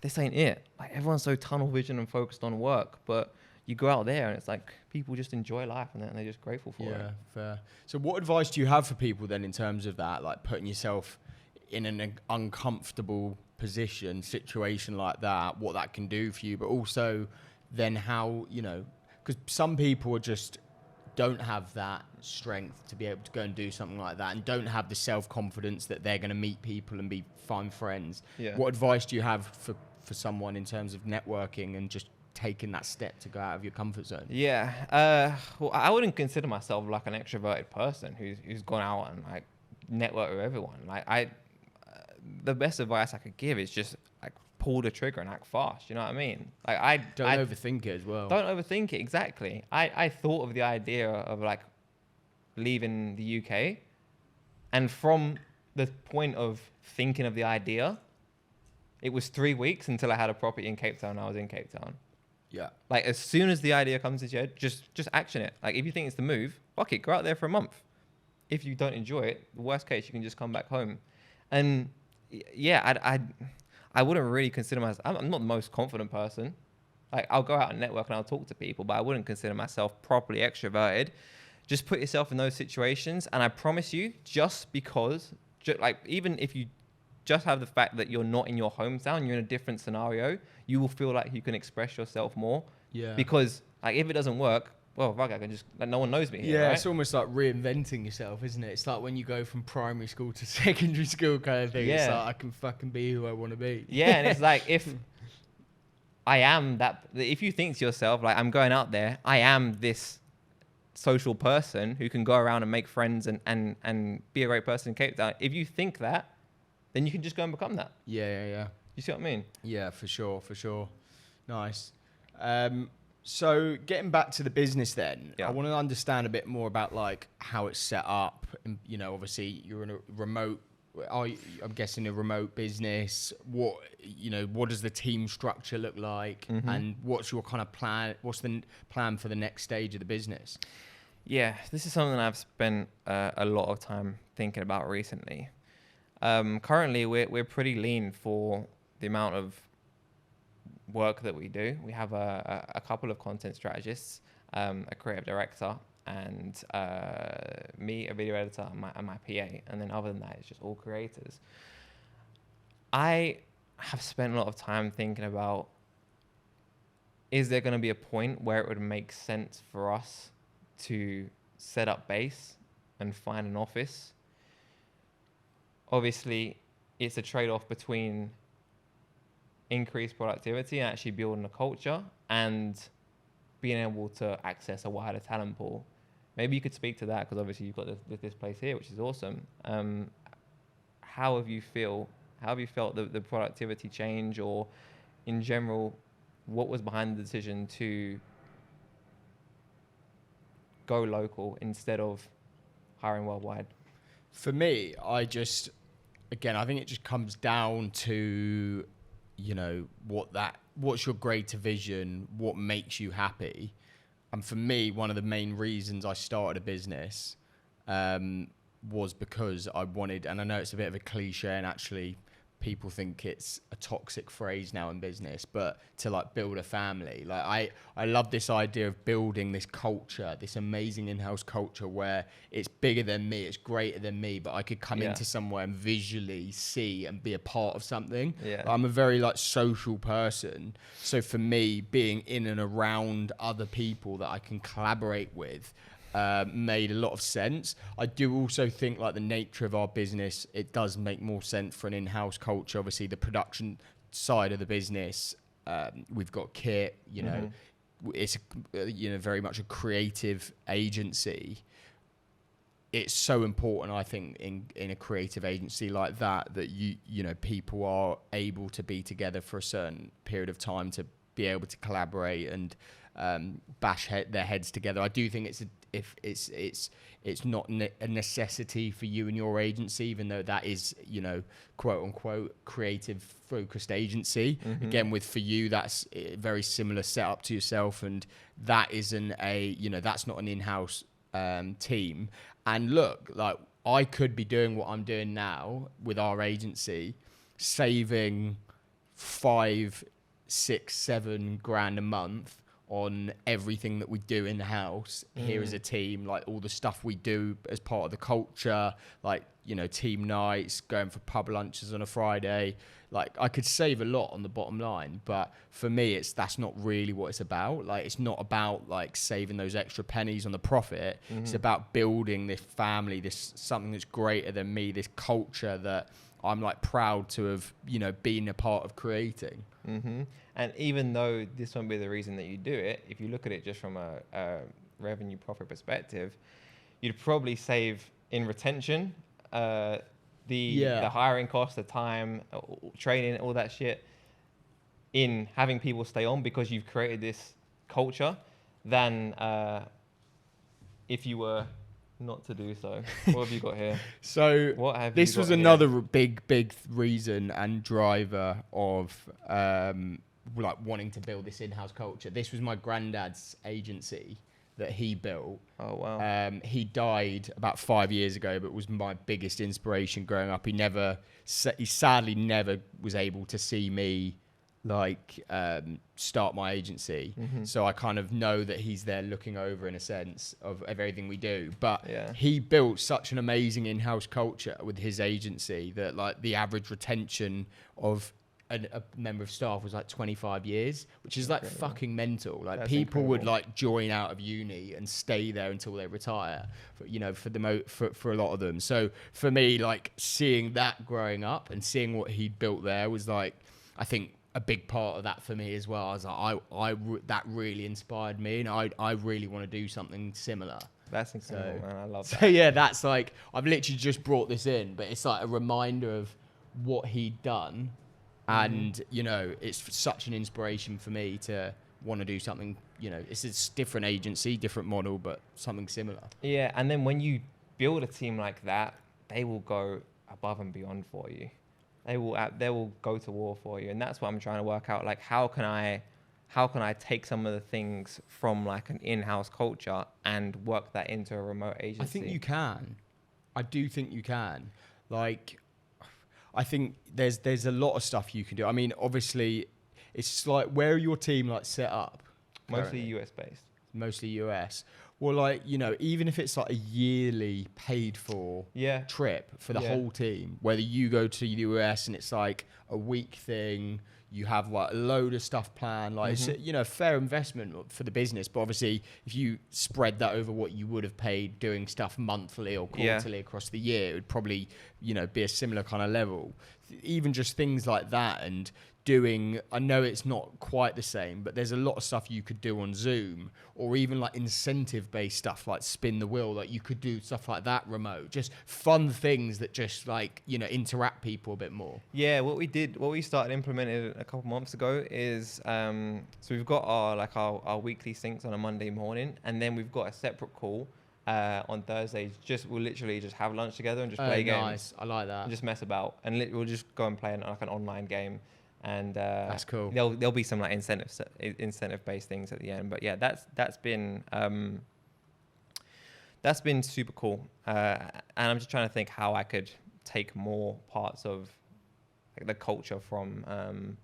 this ain't it. Like, everyone's so tunnel vision and focused on work, but you go out there and it's like people just enjoy life and they're just grateful for it. Yeah, fair. So what advice do you have for people then in terms of that, like putting yourself in an uncomfortable situation like that, what that can do for you, but also then how, because some people don't have that strength to be able to go and do something like that, and don't have the self-confidence that they're going to meet people and find friends. Yeah. What advice do you have for someone in terms of networking and just taking that step to go out of your comfort zone? Yeah. Well, I wouldn't consider myself like an extroverted person who's gone out and like network with everyone. Like the best advice I could give is just like pull the trigger and act fast. You know what I mean? Like I don't overthink it as well. Don't overthink it. Exactly. I thought of the idea of like leaving the UK, and from the point of thinking of the idea, it was 3 weeks until I had a property in Cape Town. And I was in Cape Town. Yeah. Like as soon as the idea comes into your head, just action it. Like if you think it's the move, fuck it, go out there for a month. If you don't enjoy it, the worst case, you can just come back home. And yeah, I wouldn't really consider myself, I'm not the most confident person. Like I'll go out and network and I'll talk to people, but I wouldn't consider myself properly extroverted. Just put yourself in those situations. And I promise you, just because, like even if you just have the fact that you're not in your hometown, you're in a different scenario, you will feel like you can express yourself more. Yeah. Because like if it doesn't work, well, fuck, I can just, like, no one knows me here, yeah, right? It's almost like reinventing yourself, isn't it? It's like when you go from primary school to secondary school kind of thing. Yeah. It's like I can fucking be who I want to be. Yeah, and it's like if I am that, if you think to yourself, like, I'm going out there, I am this social person who can go around and make friends and be a great person in Cape Town. If you think that, then you can just go and become that. Yeah. You see what I mean? Yeah, for sure. Nice. So getting back to the business then, Yeah. I want to understand a bit more about like how it's set up. And, you know, obviously you're in a remote, I'm guessing a remote business. What does the team structure look like? Mm-hmm. And what's your kind of plan? What's the plan for the next stage of the business? Yeah, this is something I've spent a lot of time thinking about recently. Currently, we're pretty lean for the amount of work that we do. We have a couple of content strategists, a creative director, and me, a video editor, and my PA. And then other than that, it's just all creators. I have spent a lot of time thinking about, is there going to be a point where it would make sense for us to set up base and find an office? Obviously, it's a trade-off between increased productivity and actually building a culture and being able to access a wider talent pool. Maybe you could speak to that, because obviously you've got this place here, which is awesome. How have you felt the productivity change, or in general, what was behind the decision to go local instead of hiring worldwide? For me, I think it just comes down to, you know, what's your greater vision, what makes you happy. And for me, one of the main reasons I started a business was because I wanted, and I know it's a bit of a cliche, and actually people think it's a toxic phrase now in business, but to like build a family. Like I love this idea of building this culture, this amazing in-house culture where it's bigger than me, it's greater than me, but I could come into somewhere and visually see and be a part of something. Yeah. I'm a very like social person. So for me, being in and around other people that I can collaborate with made a lot of sense. I do also think like the nature of our business, it does make more sense for an in-house culture. Obviously the production side of the business, we've got kit, you know, it's very much a creative agency. It's so important, I think, in a creative agency like that you know people are able to be together for a certain period of time to be able to collaborate and bash their heads together. I do think it's not a necessity for you and your agency, even though that is, you know, quote unquote creative focused agency. Again, for you, that's a very similar setup to yourself, and that isn't that's not an in-house team. And look, like I could be doing what I'm doing now with our agency, saving 5, 6, 7 grand a month on everything that we do in the house here as a team, like all the stuff we do as part of the culture, like, you know, team nights, going for pub lunches on a Friday. Like I could save a lot on the bottom line, but for me, that's not really what it's about. Like it's not about like saving those extra pennies on the profit. It's about building this family, this something that's greater than me, this culture that I'm like proud to have, you know, been a part of creating. And even though this won't be the reason that you do it, if you look at it just from a revenue profit perspective, you'd probably save in retention, the hiring cost, the time, training, all that shit, in having people stay on because you've created this culture, than if you were not to do so. What have you got here? So this was another big reason and driver of like wanting to build this in-house culture. This was my granddad's agency that he built. Oh wow. He died about 5 years ago, but was my biggest inspiration growing up. He sadly never was able to see me start my agency. So I kind of know that he's there looking over, in a sense, of everything we do. But he built such an amazing in-house culture with his agency that like the average retention of a member of staff was like 25 years, which is like fucking mental. Like that's people incredible. Would like join out of uni and stay there until they retire, for a lot of them. So for me, like seeing that growing up and seeing what he'd built there was like, I think a big part of that for me as well. I was like, that really inspired me, and I really want to do something similar. That's incredible, man. I love that. So yeah, that's like, I've literally just brought this in, but it's like a reminder of what he'd done. And, it's such an inspiration for me to want to do something, it's a different agency, different model, but something similar. Yeah. And then when you build a team like that, they will go above and beyond for you. They will go to war for you. And that's what I'm trying to work out. Like, how can I take some of the things from like an in-house culture and work that into a remote agency? I think you can. I do think you can. Like, I think there's a lot of stuff you can do. I mean, obviously, it's like, where are your team like set up? Mostly US based. Mostly US. Well, like, even if it's like a yearly paid for trip for the whole team, whether you go to the US and it's like a week thing, you have like a load of stuff planned, like it's fair investment for the business. But obviously, if you spread that over what you would have paid doing stuff monthly or quarterly across the year, it would probably be a similar kind of level. Even just things like that, and doing, I know it's not quite the same, but there's a lot of stuff you could do on Zoom, or even like incentive based stuff like spin the wheel, like you could do stuff like that remote, just fun things that just like, interact people a bit more. Yeah. What we started implementing a couple months ago is, so we've got our weekly syncs on a Monday morning, and then we've got a separate call on Thursdays. We'll literally just have lunch together and just play games. Nice. I like that. And just mess about, and we'll just go and play like an online game. And that's cool. There'll be some like incentive based things at the end, but yeah, that's been super cool. And I'm just trying to think how I could take more parts of like the culture from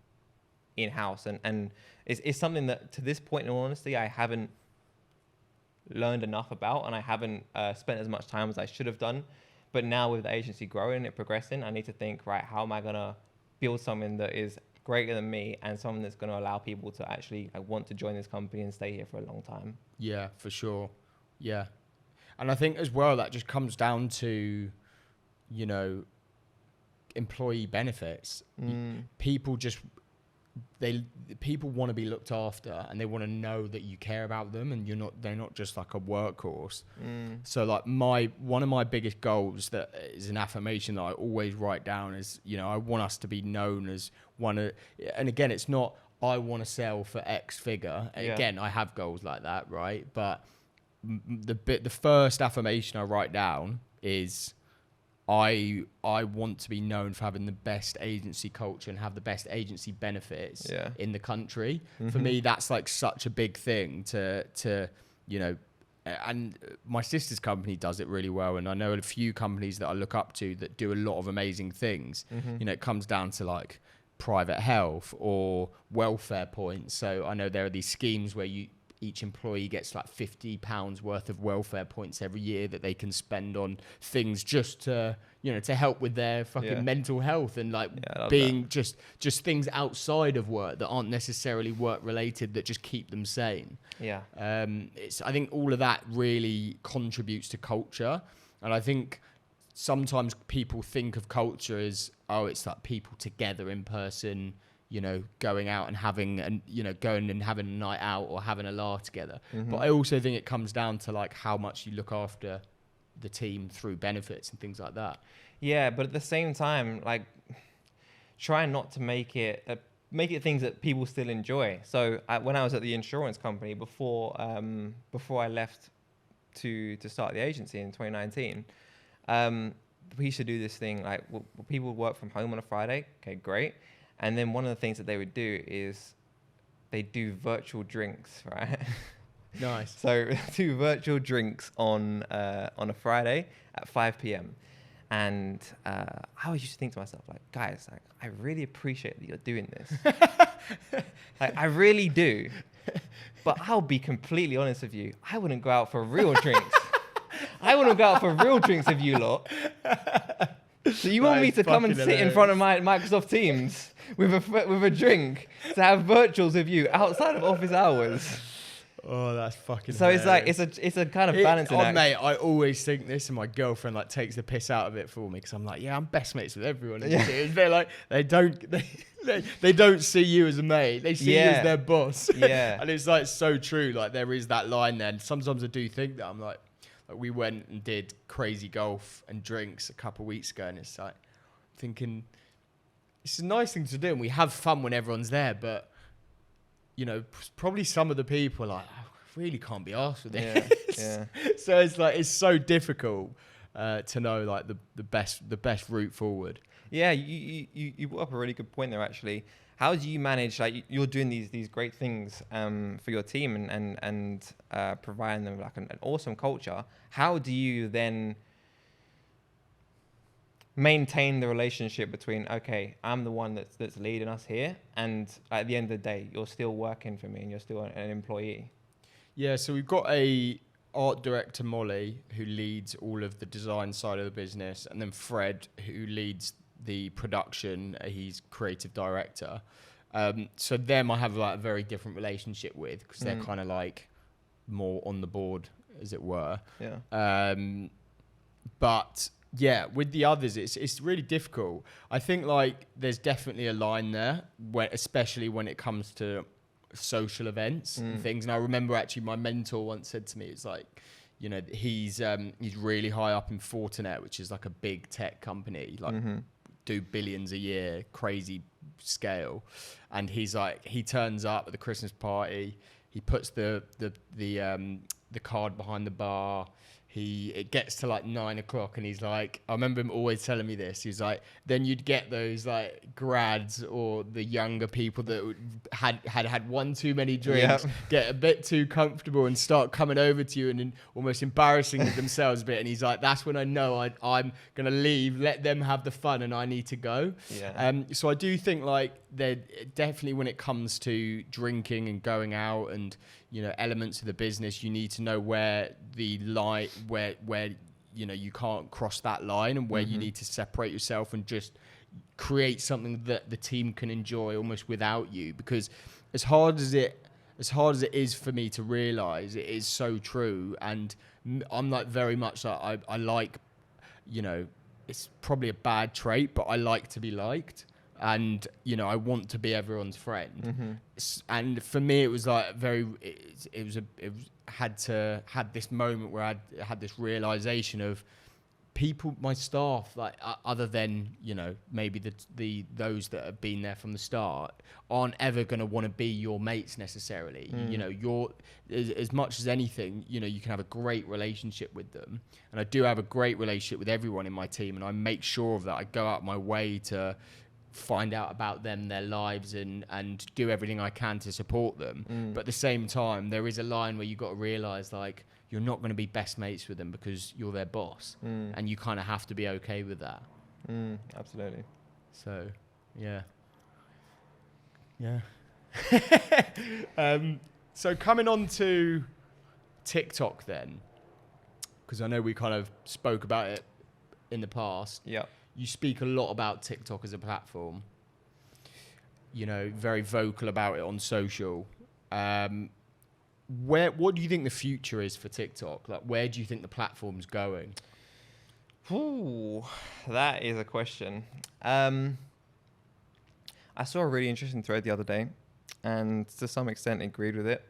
in house, and it's something that to this point, in all honesty, I haven't learned enough about, and I haven't spent as much time as I should have done. But now with the agency growing, it progressing, I need to think, right, how am I gonna build something that is greater than me, and something that's going to allow people to actually want to join this company and stay here for a long time. Yeah, for sure. Yeah. And I think as well, that just comes down to, employee benefits. People people want to be looked after, and they want to know that you care about them, and they're not just like a workhorse. So like one of my biggest goals, that is an affirmation that I always write down, is I want us to be known as and again, it's not I want to sell for X figure. Again, I have goals like that, right? But the first affirmation I write down is I want to be known for having the best agency culture and have the best agency benefits in the country. For me, that's like such a big thing to and my sister's company does it really well. And I know a few companies that I look up to that do a lot of amazing things. It comes down to like private health or welfare points. So I know there are these schemes where each employee gets like £50 worth of welfare points every year that they can spend on things just to help with their fucking mental health, and like being just things outside of work that aren't necessarily work related, that just keep them sane. I think all of that really contributes to culture. And I think sometimes people think of culture as, it's like people together in person, going out and having going and having a night out or having a laugh together. But I also think it comes down to like how much you look after the team through benefits and things like that. Yeah, but at the same time, like, try not to make it things that people still enjoy. So when I was at the insurance company before I left to start the agency in 2019, we used to do this thing like, people would work from home on a Friday. Okay, great. And then one of the things that they would do is they do virtual drinks, right? Nice. So do virtual drinks on a Friday at 5 p.m. And I always used to think to myself, like, guys, like, I really appreciate that you're doing this. Like, I really do. But I'll be completely honest with you. I wouldn't go out for real drinks. I wouldn't go out for real drinks with you lot. So you want me to come and sit in front of my Microsoft Teams with a drink to have virtuals with you outside of office hours? Oh, that's fucking. So hilarious. It's a kind of balancing act. Mate, I always think this, and my girlfriend like takes the piss out of it for me because I'm like, yeah, I'm best mates with everyone. They're like, they don't see you as a mate. They see you as their boss. Yeah, and it's like so true. Like there is that line there. And sometimes I do think that I'm like we went and did crazy golf and drinks a couple of weeks ago, and it's like thinking it's a nice thing to do, and we have fun when everyone's there, but you know, probably some of the people are like, I really can't be arsed with this. Yeah. So it's like, it's so difficult to know like the best route forward. Yeah, you brought up a really good point there, actually. How do you manage, like you're doing these great things for your team and providing them like an awesome culture. How do you then maintain the relationship between, okay, I'm the one that's leading us here, and at the end of the day, you're still working for me and you're still an employee? Yeah, so we've got a art director, Molly, who leads all of the design side of the business, and then Fred, who leads the production. He's creative director. So them I have like a very different relationship with because they're kind of like more on the board, as it were. Yeah. But yeah, with the others, it's really difficult. I think like there's definitely a line there, especially when it comes to social events and things. And I remember actually my mentor once said to me, it's like, you know, he's really high up in Fortinet, which is like a big tech company, like do billions a year, crazy scale. And he's like, he turns up at the Christmas party, he puts the card behind the bar. It gets to like 9 o'clock and he's like, I remember him always telling me this. He was like, then you'd get those like grads or the younger people that had one too many drinks, get a bit too comfortable and start coming over to you and almost embarrassing themselves a bit. And he's like, that's when I know I'm going to leave, let them have the fun and I need to go. Yeah. So I do think like they're definitely, when it comes to drinking and going out and, you know, elements of the business, you need to know where the line, where you know you can't cross that line, and where you need to separate yourself and just create something that the team can enjoy almost without you. Because as hard as it is for me to realize, it is so true. And I'm like very much like I like, you know, it's probably a bad trait, but I like to be liked. And, you know, I want to be everyone's friend. And for me, it was like had this moment where I had this realization of people, my staff, like other than, you know, maybe those that have been there from the start, aren't ever going to want to be your mates necessarily. You know, you're as much as anything, you know, you can have a great relationship with them. And I do have a great relationship with everyone in my team, and I make sure of that. I go out my way to find out about them, their lives, and do everything I can to support them. But at the same time, there is a line where you've got to realize like you're not going to be best mates with them because you're their boss, and you kind of have to be okay with that. Absolutely. So yeah. So coming on to TikTok then, because I know we kind of spoke about it in the past. Yeah. You speak a lot about TikTok as a platform, you know, very vocal about it on social. What do you think the future is for TikTok? Like, where do you think the platform's going? Ooh, that is a question. I saw a really interesting thread the other day, and to some extent agreed with it.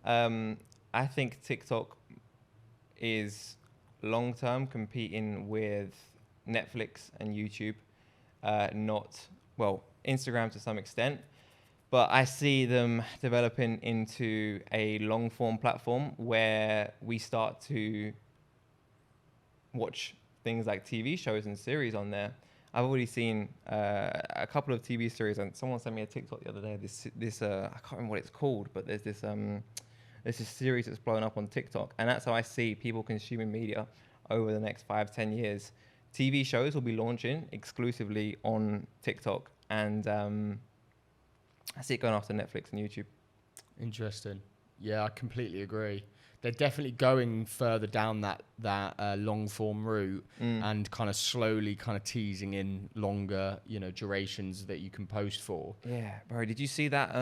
I think TikTok is long-term competing with Netflix and YouTube, Instagram to some extent, but I see them developing into a long form platform where we start to watch things like TV shows and series on there. I've already seen a couple of TV series, and someone sent me a TikTok the other day. This I can't remember what it's called, but there's this series that's blowing up on TikTok, and that's how I see people consuming media over the next 5-10 years. TV shows will be launching exclusively on TikTok, and I see it going after Netflix and YouTube. Interesting. Yeah, I completely agree. They're definitely going further down that long form route and kind of slowly kind of teasing in longer, durations that you can post for. Yeah, bro. Did you see that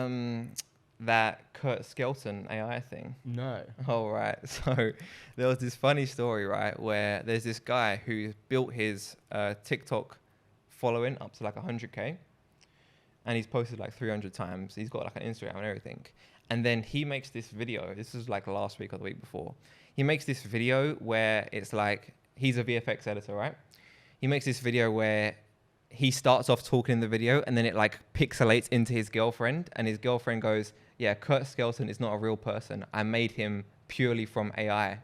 that Kurt Skelton AI thing? No. Oh, right. So there was this funny story, right, where there's this guy who built his TikTok following up to like 100K, and he's posted like 300 times. He's got like an Instagram and everything. And then he makes this video. This is like last week or the week before. He makes this video where it's like, he's a VFX editor, right? He makes this video where he starts off talking in the video and then it like pixelates into his girlfriend. And his girlfriend goes, yeah, Kurt Skelton is not a real person. I made him purely from AI.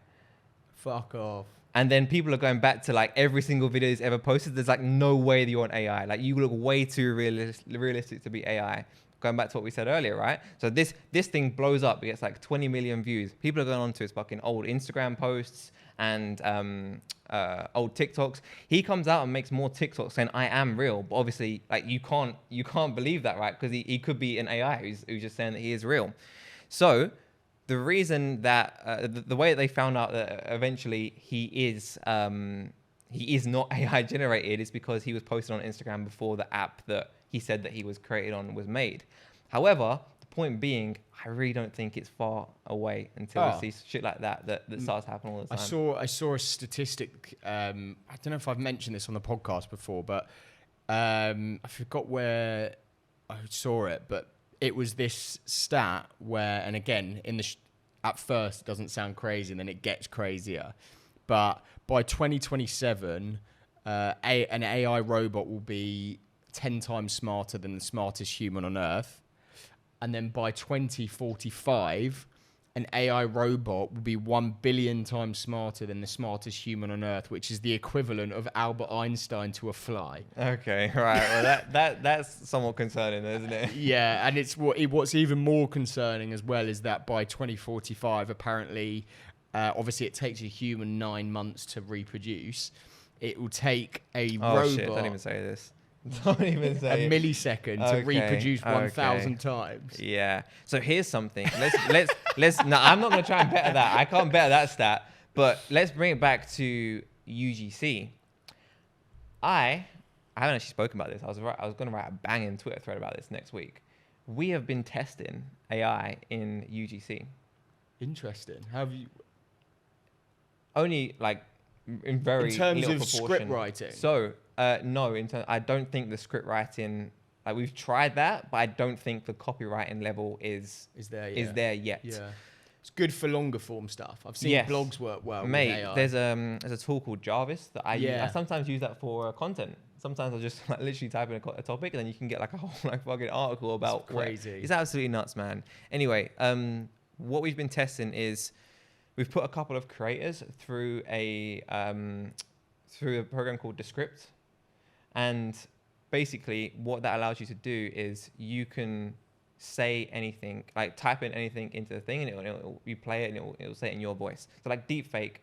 Fuck off. And then people are going back to like every single video he's ever posted. There's like no way that you want AI. Like you look way too realistic to be AI. Going back to what we said earlier, right? So this thing blows up. It gets like 20 million views. People are going on to his fucking old Instagram posts and old TikToks. He comes out and makes more TikToks saying, I am real. But obviously, like you can't believe that, right? Because he could be an AI who's just saying that he is real. So the reason that, the way that they found out that eventually he is not AI generated is because he was posted on Instagram before the app that he said that he was created on was made. However, the point being, I really don't think it's far away until we see shit like that starts happening all the time. I saw a statistic. I don't know if I've mentioned this on the podcast before, but I forgot where I saw it, but it was this stat where, and again, at first it doesn't sound crazy, and then it gets crazier. But by 2027, an AI robot will be 10 times smarter than the smartest human on Earth. And then by 2045, an AI robot will be 1 billion times smarter than the smartest human on Earth, which is the equivalent of Albert Einstein to a fly. Okay, right. Well, that's somewhat concerning, isn't it? Yeah, and it's what's even more concerning as well is that by 2045, apparently, obviously it takes a human 9 months to reproduce. It will take a robot... Oh, shit, don't even say this. Don't even say a millisecond to reproduce 1,000 times. Yeah. So here's something. Let's. No, I'm not gonna try and better that. I can't better that stat. But let's bring it back to UGC. I haven't actually spoken about this. I was gonna write a banging Twitter thread about this next week. We have been testing AI in UGC. Interesting. Have you? Only like in very in terms little of proportion. script writing. So. No, I don't think the script writing, like we've tried that, but I don't think the copywriting level is there yet. Yeah. It's good for longer form stuff. I've seen blogs work well with AI. There's a tool called Jarvis that I use. I sometimes use that for content. Sometimes I'll just like literally type in a topic and then you can get like a whole like fucking article about it's crazy. It's absolutely nuts, man. Anyway, what we've been testing is we've put a couple of creators through a program called Descript. And basically what that allows you to do is you can say anything, like type in anything into the thing and you play it and it'll say it in your voice. So like deepfake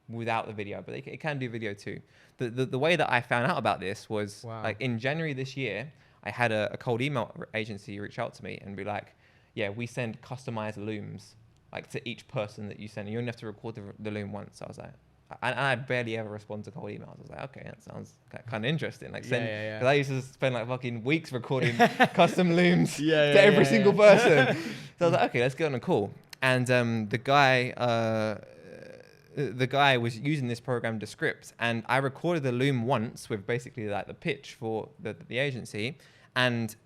without the video, but it can do video too. The way that I found out about this was like in January this year, I had a cold email agency reach out to me and be like, yeah, we send customized looms like to each person that you send. You only have to record the loom once. So I was like, and I barely ever respond to cold emails. I was like, okay, that sounds kind of interesting. Like, because I used to spend like fucking weeks recording custom looms to every single person. So I was like, okay, let's get on a call. And the guy was using this program Descript, and I recorded the loom once with basically like the pitch for the agency, and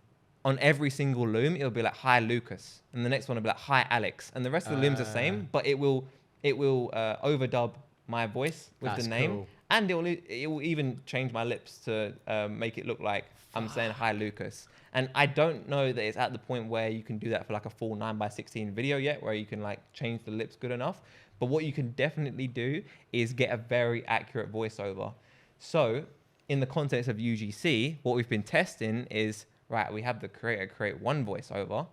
on every single loom it'll be like, hi Lucas, and the next one will be like, hi Alex, and the rest of the looms are the same, but it will overdub my voice with the name, cool. And it will even change my lips to make it look like I'm saying hi Lucas. And I don't know that it's at the point where you can do that for like a full 9:16 video yet, where you can like change the lips good enough. But what you can definitely do is get a very accurate voiceover. So in the context of UGC, what we've been testing is, right, we have the creator create one voiceover,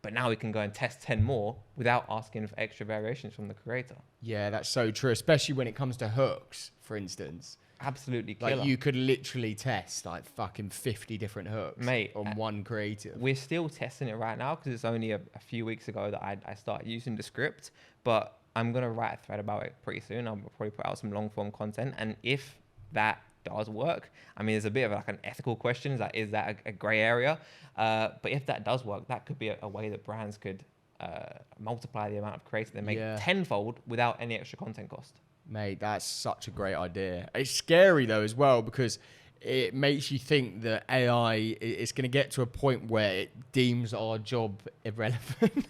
but now we can go and test 10 more without asking for extra variations from the creator. Yeah, that's so true, especially when it comes to hooks, for instance. absolutely killer. Like you could literally test like fucking 50 different hooks, mate, on one creative. We're still testing it right now because it's only a few weeks ago that I started using the script, but I'm going to write a thread about it pretty soon. I'll probably put out some long form content. And if that does work, I mean, there's a bit of like an ethical question. Is that a gray area? But if that does work, that could be a way that brands could multiply the amount of creative they make tenfold without any extra content cost. Mate, that's such a great idea. It's scary though as well, because it makes you think that AI is going to get to a point where it deems our job irrelevant.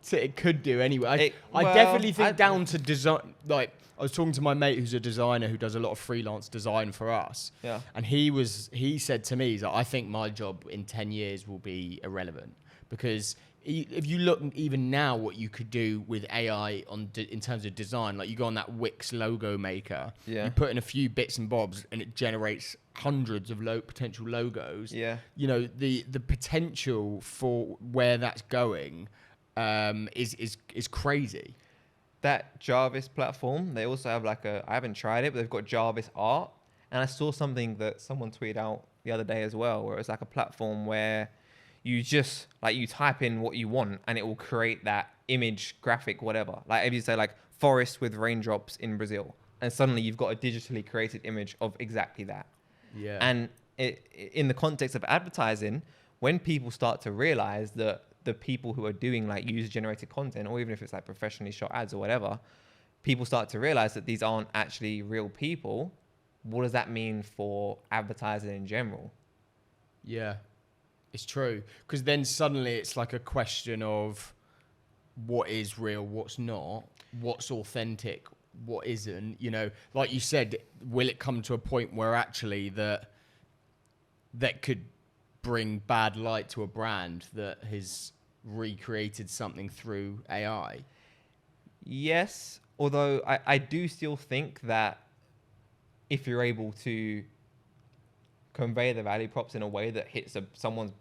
So it could do anyway. I definitely think down to design. Like I was talking to my mate who's a designer who does a lot of freelance design for us. Yeah. And he said to me, he's like, I think my job in 10 years will be irrelevant, because if you look even now what you could do with AI in terms of design, like you go on that Wix logo maker, you put in a few bits and bobs and it generates hundreds of potential logos. Yeah. You know, the potential for where that's going is crazy. That Jarvis platform, they also have like I haven't tried it, but they've got Jarvis Art. And I saw something that someone tweeted out the other day as well, where it's like a platform where you just like you type in what you want and it will create that image, graphic, whatever. Like if you say like forest with raindrops in Brazil, and suddenly you've got a digitally created image of exactly that. Yeah. And in the context of advertising, when people start to realize that the people who are doing like user generated content, or even if it's like professionally shot ads or whatever, people start to realize that these aren't actually real people. What does that mean for advertising in general? Yeah. It's true, because then suddenly it's like a question of what is real, what's not, what's authentic, what isn't. You know, like you said, will it come to a point where actually that could bring bad light to a brand that has recreated something through AI? Yes, although I do still think that if you're able to convey the value props in a way that hits someone's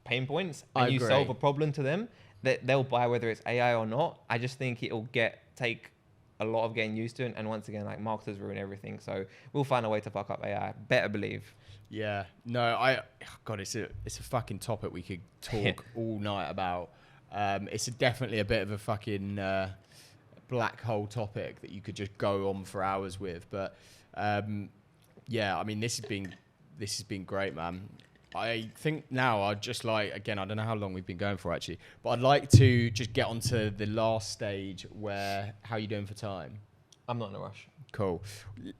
pain points and you solve a problem to them, that they'll buy whether it's AI or not. I just think it'll take a lot of getting used to it. And once again, like marketers ruin everything. So we'll find a way to fuck up AI. Better believe. Yeah. No, God, it's a fucking topic we could talk all night about. It's definitely a bit of a fucking black hole topic that you could just go on for hours with. But yeah, I mean, this has been great, man. I think now I'd just like, again, I don't know how long we've been going for actually, but I'd like to just get onto the last stage where, how are you doing for time? I'm not in a rush. Cool.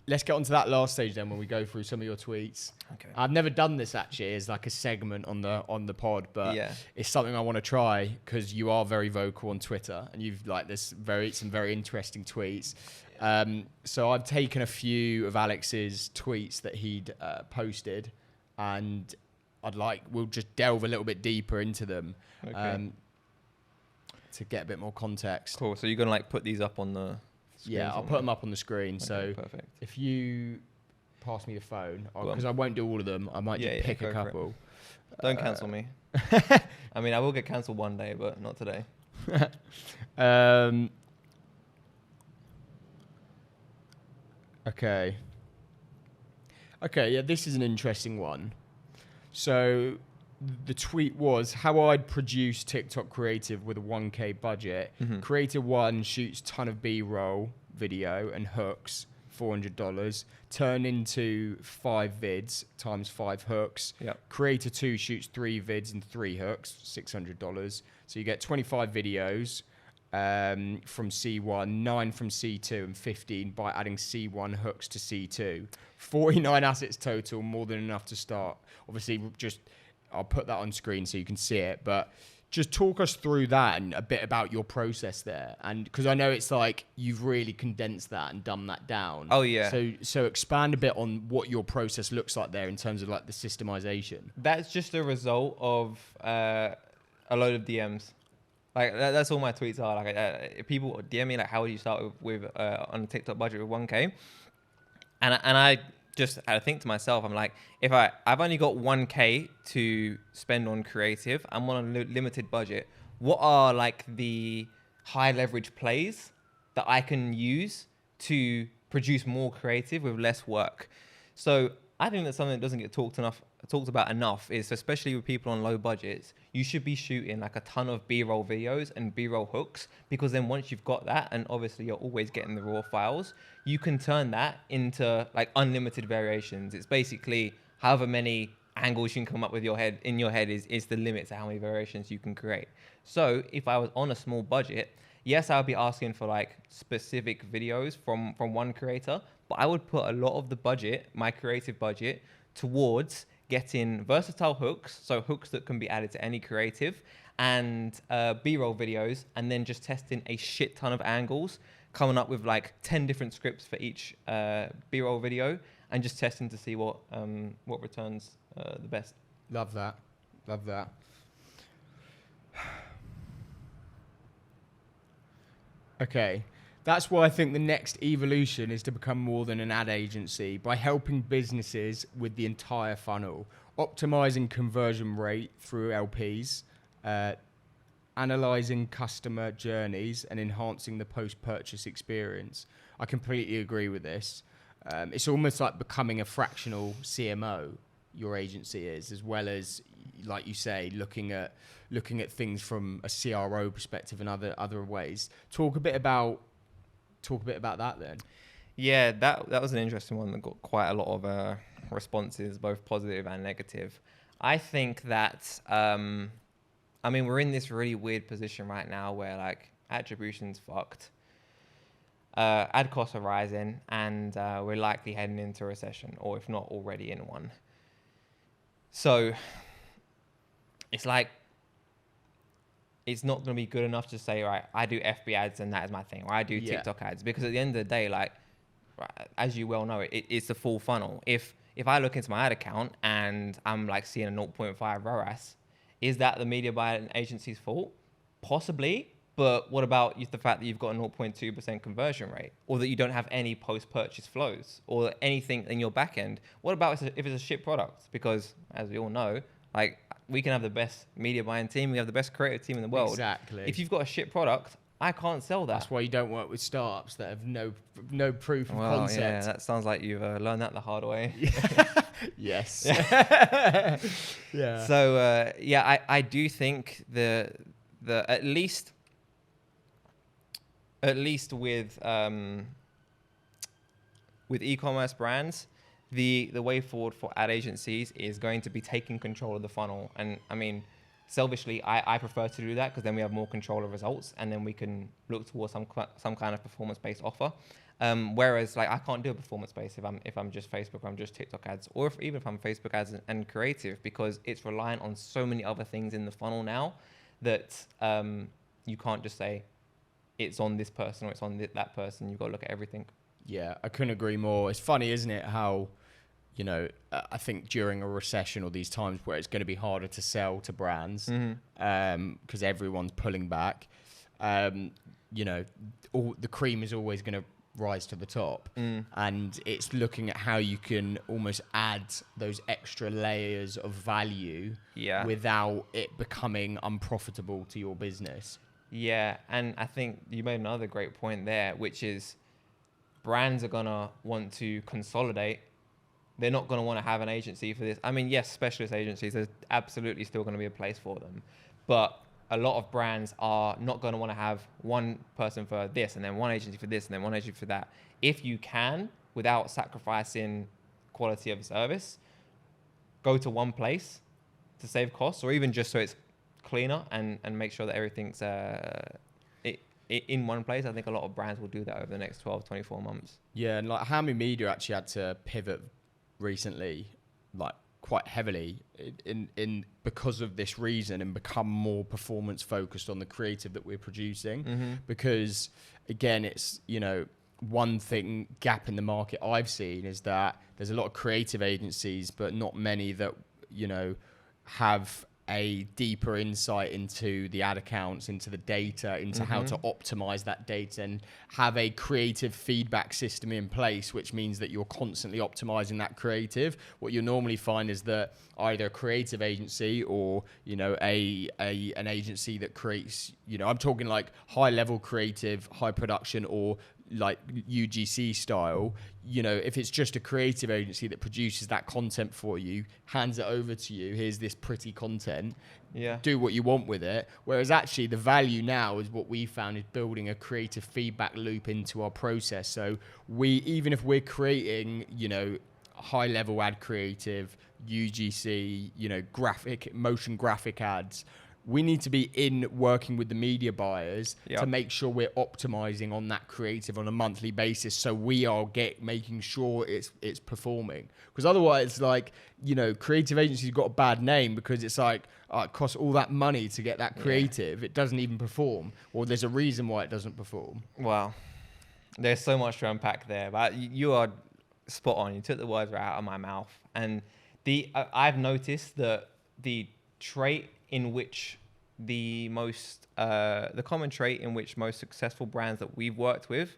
Let's get onto that last stage then, when we go through some of your tweets. Okay. I've never done this actually as like a segment on the pod, but it's something I want to try because you are very vocal on Twitter and you've like some very interesting tweets. So I've taken a few of Alex's tweets that he'd posted, and we'll just delve a little bit deeper into them to get a bit more context. Cool. So you're gonna like put these up on the screen? Yeah, I'll put them up on the screen. Okay, so perfect. If you pass me the phone, because I won't do all of them, I might just pick a couple. Don't cancel me. I mean, I will get cancelled one day, but not today. Okay. Yeah, this is an interesting one. So the tweet was how I'd produce TikTok creative with a 1K budget. Mm-hmm. Creator 1 shoots ton of B-roll video and hooks, $400. Turn into 5 vids times 5 hooks. Yep. Creator 2 shoots 3 vids and 3 hooks, $600. So you get 25 videos from C1, 9 from C2, and 15 by adding C1 hooks to C2. 49 assets total, more than enough to start. Obviously, I'll put that on screen so you can see it, but just talk us through that and a bit about your process there. And because I know it's like you've really condensed that and dumbed that down. Oh, yeah. So expand a bit on what your process looks like there in terms of like the systemization. That's just a result of a load of DMs. Like that's all my tweets are. Like people DM me like, how would you start with on a TikTok budget with 1K? And I think to myself, I'm like, I've only got 1K to spend on creative, I'm on a limited budget. What are like the high leverage plays that I can use to produce more creative with less work. So I think that's something that doesn't get talked about enough is, especially with people on low budgets, you should be shooting like a ton of B-roll videos and B-roll hooks, because then once you've got that, and obviously you're always getting the raw files, you can turn that into like unlimited variations. It's basically however many angles you can come up with in your head is the limit to how many variations you can create. So if I was on a small budget, yes, I would be asking for like specific videos from one creator, but I would put a lot of the budget, my creative budget, towards getting versatile hooks, so hooks that can be added to any creative, and B-roll videos, and then just testing a shit ton of angles, coming up with like 10 different scripts for each B-roll video, and just testing to see what returns the best. Love that. Okay. That's why I think the next evolution is to become more than an ad agency by helping businesses with the entire funnel, optimizing conversion rate through LPs, analyzing customer journeys, and enhancing the post-purchase experience. I completely agree with this. It's almost like becoming a fractional CMO, your agency is, as well as, like you say, looking at things from a CRO perspective and other ways. Talk a bit about that then. Yeah, that was an interesting one that got quite a lot of responses, both positive and negative. I think that, we're in this really weird position right now where like attribution's fucked. Ad costs are rising, and we're likely heading into a recession, or if not already in one. So it's like, it's not going to be good enough to say, right, I do FB ads and that is my thing, or I do TikTok ads, because at the end of the day, like, as you well know, it's the full funnel. If I look into my ad account and I'm like seeing a 0.5 ROAS, is that the media buying agency's fault? Possibly. But what about the fact that you've got a 0.2% conversion rate, or that you don't have any post-purchase flows, or anything in your back end? What about if it's a shit product? Because as we all know, like, we can have the best media buying team, we have the best creative team in the world. Exactly. If you've got a shit product, I can't sell that. That's why you don't work with startups that have no proof of concept. Yeah, that sounds like you've learned that the hard way. Yes. Yeah. So I do think the at least with e-commerce brands, the way forward for ad agencies is going to be taking control of the funnel. And I mean, selfishly, I prefer to do that, because then we have more control of results, and then we can look towards some kind of performance-based offer. Whereas, like, I can't do a performance-based if I'm just Facebook or I'm just TikTok ads, or even if I'm Facebook ads and creative, because it's reliant on so many other things in the funnel now that you can't just say it's on this person or it's on that person. You've got to look at everything. Yeah, I couldn't agree more. It's funny, isn't it, how, I think during a recession or these times where it's going to be harder to sell to brands, because everyone's pulling back, all the cream is always going to rise to the top. And it's looking at how you can almost add those extra layers of value without it becoming unprofitable to your business. Yeah, and I think you made another great point there, which is brands are going to want to consolidate. They're not going to want to have an agency for this. I mean, yes, specialist agencies, there's absolutely still going to be a place for them. But a lot of brands are not going to want to have one person for this, and then one agency for this, and then one agency for that. If you can, without sacrificing quality of service, go to one place to save costs, or even just so it's cleaner and make sure that everything's in one place. I think a lot of brands will do that over the next 12, 24 months. Yeah, and like Hammy Media actually had to pivot recently, like quite heavily in because of this reason, and become more performance focused on the creative that we're producing. Because again, it's, one thing gap in the market I've seen is that there's a lot of creative agencies, but not many that, have a deeper insight into the ad accounts, into the data, into how to optimize that data, and have a creative feedback system in place, which means that you're constantly optimizing that creative. What you normally find is that either a creative agency or, an agency that creates, I'm talking like high level creative, high production, or like UGC style, you know, if it's just a creative agency that produces that content for you, hands it over to you, here's this pretty content, do what you want with it. Whereas actually the value now is what we found is building a creative feedback loop into our process. So even if we're creating, you know, high level ad creative, UGC, you know, motion graphic ads, we need to be in working with the media buyers to make sure we're optimizing on that creative on a monthly basis, so we are making sure it's performing. Because otherwise, like, you know, creative agencies got a bad name because it's like, it costs all that money to get that creative, it doesn't even perform, or there's a reason why it doesn't perform. Well, there's so much to unpack there, but you are spot on. You took the words right out of my mouth. And I've noticed that the trait in which the common trait in which most successful brands that we've worked with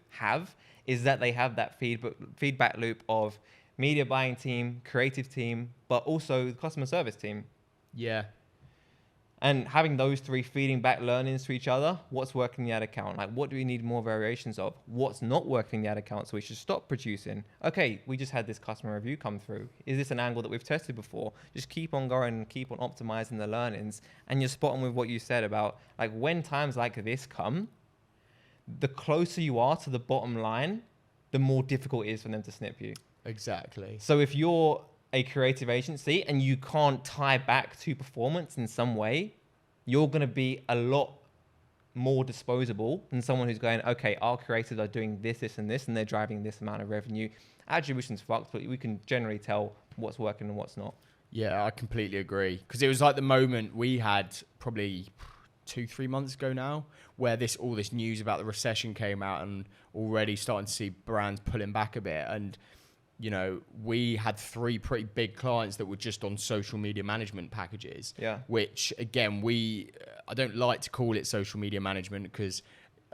is that they have that feedback loop of media buying team, creative team, but also the customer service team. Yeah. And having those three feeding back learnings to each other, what's working in the ad account? Like, what do we need more variations of? What's not working in the ad account, so we should stop producing? Okay, we just had this customer review come through. Is this an angle that we've tested before? Just keep on going and keep on optimizing the learnings. And you're spot on with what you said about, like, when times like this come, the closer you are to the bottom line, the more difficult it is for them to snip you. Exactly. So if you're a creative agency and you can't tie back to performance in some way, you're going to be a lot more disposable than someone who's going, okay, our creators are doing this, and this, and they're driving this amount of revenue. Attribution's fucked, but we can generally tell what's working and what's not. Yeah, I completely agree. Because it was like the moment we had probably 2-3 months ago now, where all this news about the recession came out, and already starting to see brands pulling back a bit. And you know, we had 3 pretty big clients that were just on social media management packages. Yeah. Which, again, I don't like to call it social media management because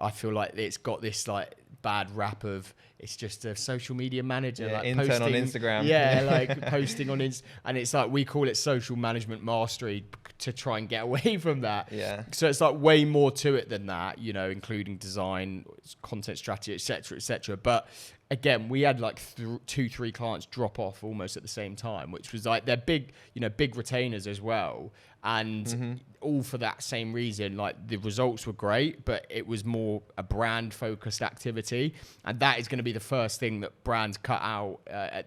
I feel like it's got this like bad rap of it's just a social media manager, like intern posting on Instagram. Yeah, like posting on Instagram, and it's like we call it social management mastery to try and get away from that. Yeah. So it's like way more to it than that, you know, including design, content strategy, etc., etc. But again, we had like 2-3 clients drop off almost at the same time, which was like they're big, you know, big retainers as well. And all for that same reason, like the results were great, but it was more a brand focused activity. And that is going to be the first thing that brands cut out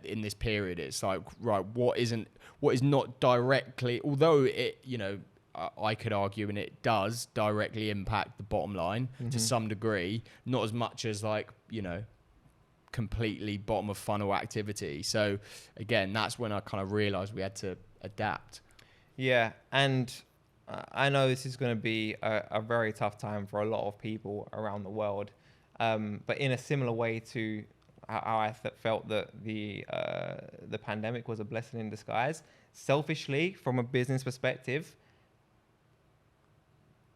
in this period. It's like, right, what is not directly, although it, you know, I could argue, and it does directly impact the bottom line to some degree, not as much as like, you know, completely bottom of funnel activity. So again, that's when I kind of realized we had to adapt. Yeah, and I know this is going to be a very tough time for a lot of people around the world, but in a similar way to how I felt that the pandemic was a blessing in disguise, selfishly, from a business perspective,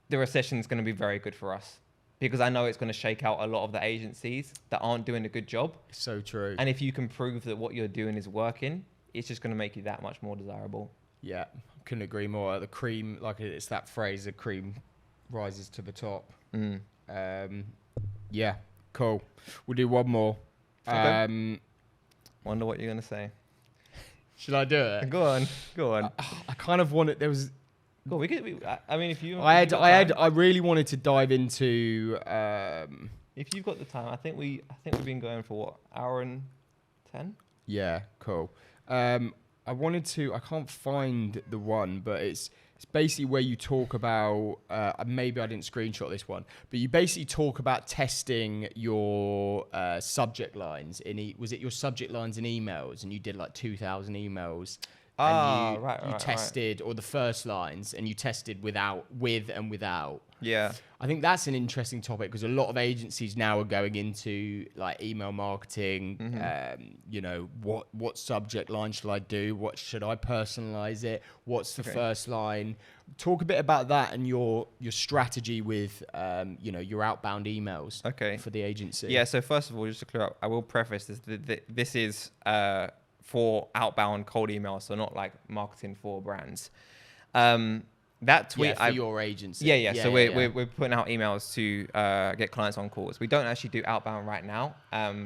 the recession is going to be very good for us. Because I know it's going to shake out a lot of the agencies that aren't doing a good job. So true. And if you can prove that what you're doing is working, it's just going to make you that much more desirable. Yeah, couldn't agree more. The cream, like it's that phrase, the cream rises to the top. Yeah, cool. We'll do one more. Okay. Wonder what you're going to say. Should I do it? Go on. I kind of wanted, there was... Cool. I mean, if you... I really wanted to dive into... if you've got the time, I think we've been going for what, hour and 10? Yeah, cool. I can't find the one, but it's basically where you talk about, maybe I didn't screenshot this one, but you basically talk about testing your subject lines was it your subject lines in emails, and you did like 2,000 emails. And you tested, or the first lines, and you tested with and without. Yeah. I think that's an interesting topic because a lot of agencies now are going into like email marketing. You know, what subject line should I do? What should I personalize it? What's the first line? Talk a bit about that and your strategy with you know, your outbound emails. For the agency. Yeah. So first of all, just to clear up, I will preface this. This is for outbound cold emails, so not like marketing for brands. that tweet for your agency. Yeah. So we're putting out emails to get clients on calls. We don't actually do outbound right now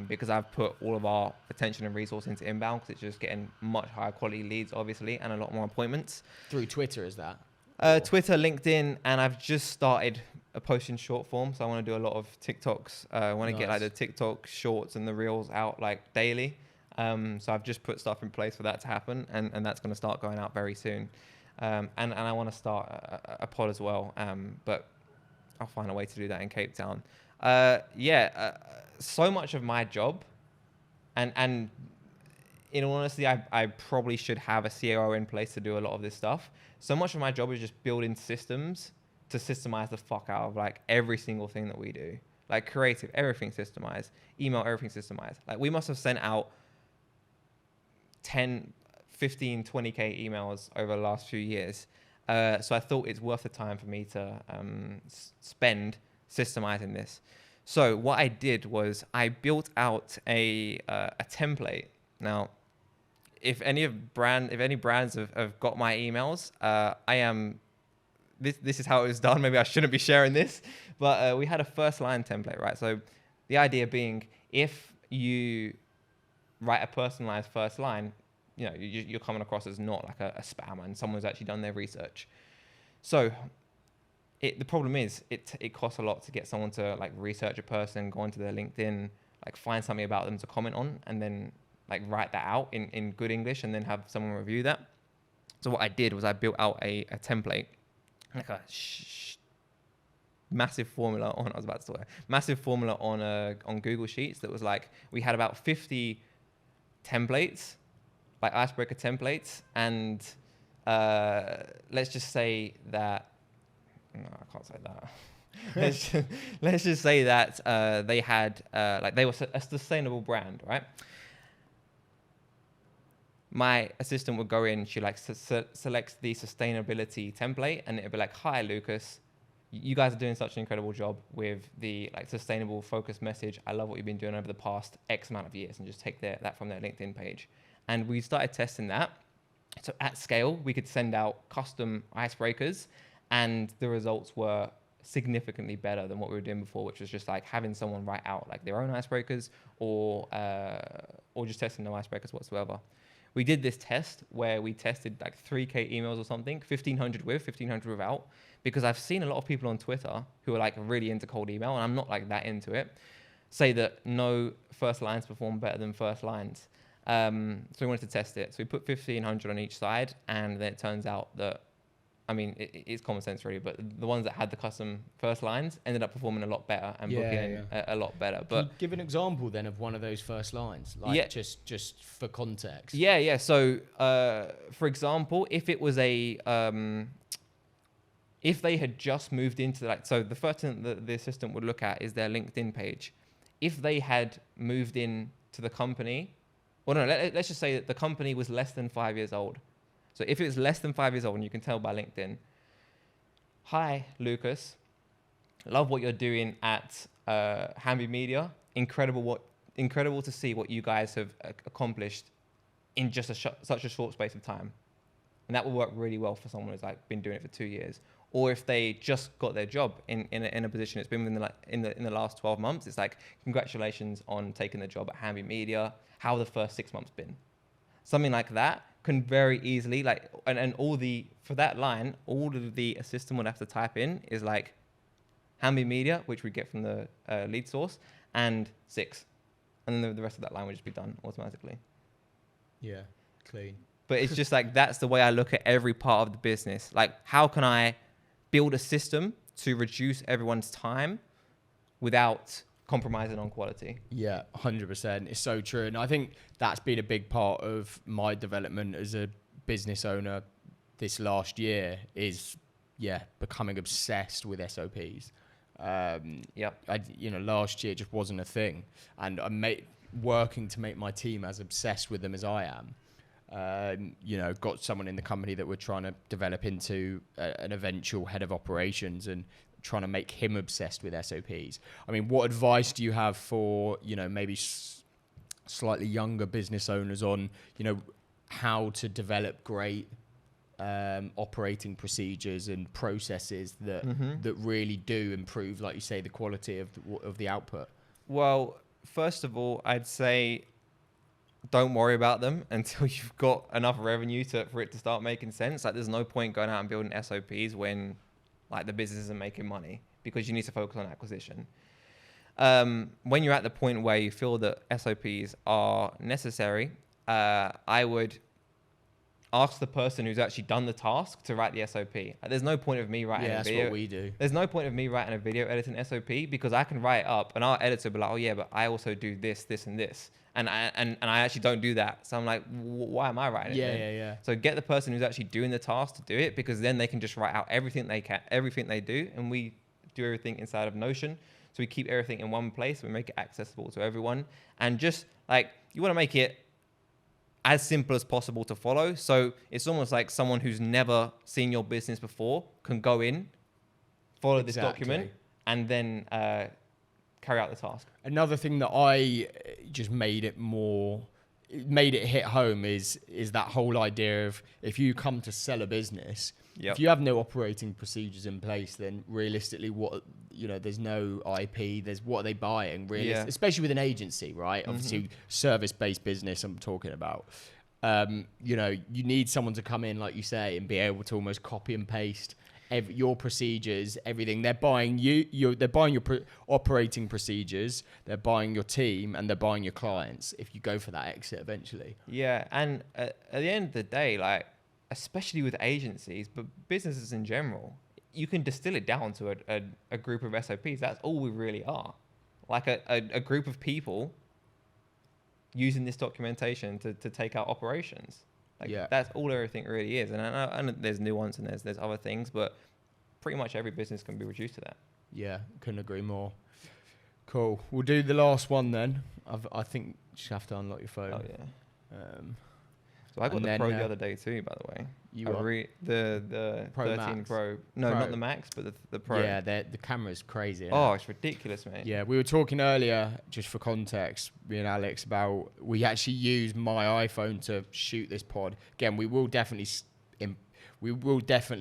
because I've put all of our attention and resource into inbound because it's just getting much higher quality leads, obviously, and a lot more appointments. Through Twitter, is that? Twitter, LinkedIn, and I've just started posting short form. So I want to do a lot of TikToks. I want to get like the TikTok shorts and the reels out like daily. So I've just put stuff in place for that to happen, and that's going to start going out very soon. And I want to start a pod as well, but I'll find a way to do that in Cape Town. So much of my job, and in all honesty, I probably should have a COO in place to do a lot of this stuff. So much of my job is just building systems to systemize the fuck out of like every single thing that we do. Like creative, everything systemized, email, everything systemized. Like we must have sent out 10, 15, 20K emails over the last few years. So I thought it's worth the time for me to spend systemizing this. So what I did was I built out a template. Now, if any brands have got my emails, this is how it was done. Maybe I shouldn't be sharing this, but we had a first line template, right? So the idea being, if you write a personalized first line, you know, you're coming across as not like a spam and someone's actually done their research. So the problem is it costs a lot to get someone to like research a person, go onto their LinkedIn, like find something about them to comment on, and then like write that out in good English and then have someone review that. So what I did was I built out a template, like a massive formula on Google Sheets that was like, we had about 50 templates, like icebreaker templates, and let's just say that, no, I can't say that. let's just say that they had, like they were a sustainable brand, right? My assistant would go in, she like selects the sustainability template, and it'd be like, hi, Lucas, you guys are doing such an incredible job with the like sustainable focus message. I love what you've been doing over the past X amount of years, and just take that from their LinkedIn page. And we started testing that. So at scale, we could send out custom icebreakers, and the results were significantly better than what we were doing before, which was just like having someone write out like their own icebreakers or just testing no icebreakers whatsoever. We did this test where we tested like 3K emails or something, 1,500 with, 1,500 without, because I've seen a lot of people on Twitter who are like really into cold email, and I'm not like that into it, say that no first lines perform better than first lines. So we wanted to test it. So we put 1,500 on each side, and then it turns out that, I mean, it's common sense really, but the ones that had the custom first lines ended up performing a lot better and booking a lot better. But can you give an example then of one of those first lines, like just for context? Yeah. So, for example, if it was if they had just moved into so the first thing that the assistant would look at is their LinkedIn page. If they had moved in to the company, let's just say that the company was less than 5 years old. So if it was less than 5 years old, and you can tell by LinkedIn, hi, Lucas, love what you're doing at Hamby Media. Incredible to see what you guys have accomplished in just such a short space of time. And that will work really well for someone who's like been doing it for 2 years. Or if they just got their job in a position, it's been in the last 12 months, it's like, congratulations on taking the job at Hamby Media. How have the first 6 months been? Something like that can very easily for that line, all of the assistant would have to type in is like Hamby Media, which we get from the lead source, and 6. And then the rest of that line would just be done automatically. Yeah, clean. But it's just like, that's the way I look at every part of the business. Like, how can I build a system to reduce everyone's time without compromising on quality? Yeah, 100%. It's so true. And I think that's been a big part of my development as a business owner this last year is, becoming obsessed with SOPs. Last year just wasn't a thing. And I'm working to make my team as obsessed with them as I am. Got someone in the company that we're trying to develop into an eventual head of operations and trying to make him obsessed with SOPs. I mean, what advice do you have for, maybe slightly younger business owners on, how to develop great operating procedures and processes that that really do improve, like you say, the quality of the output? Well, first of all, I'd say don't worry about them until you've got enough revenue for it to start making sense. Like, there's no point going out and building SOPs when like the business isn't making money, because you need to focus on acquisition. When you're at the point where you feel that SOPs are necessary, I would ask the person who's actually done the task to write the SOP. There's no point of me writing a video. That's what we do. There's no point of me writing a video editing SOP, because I can write it up and our editor will be like, oh yeah, but I also do this, this, and this. And I actually don't do that. So I'm like, why am I writing it? Yeah. So get the person who's actually doing the task to do it, because then they can just write out everything they do. And we do everything inside of Notion. So we keep everything in one place. We make it accessible to everyone. And just like, you want to make it as simple as possible to follow. So it's almost like someone who's never seen your business before can go in, follow this document, and then carry out the task. Another thing that I just made it hit home is that whole idea of, if you come to sell a business, if you have no operating procedures in place, then realistically, there's no IP. There's what are they buying, really? Especially with an agency, right? Obviously, service-based business I'm talking about. You need someone to come in, like you say, and be able to almost copy and paste your procedures, everything. They're buying they're buying your operating procedures, they're buying your team, and they're buying your clients if you go for that exit eventually. Yeah, and at the end of the day, like, especially with agencies, but businesses in general, you can distill it down to a group of SOPs. That's all we really are. Like a group of people using this documentation to take out operations. That's all everything really is. And I know there's nuance and there's other things, but pretty much every business can be reduced to that. Yeah, couldn't agree more. Cool. We'll do the last one then. I think you just have to unlock your phone. Oh, yeah. So I got the Pro the other day too, by the way. The Pro 13 Max. Pro. No, not the Max, but the Pro. Yeah, the camera's crazy. Oh, it's ridiculous, mate. Yeah, we were talking earlier, just for context, me and Alex, about we actually use my iPhone to shoot this pod. Again, we will definitely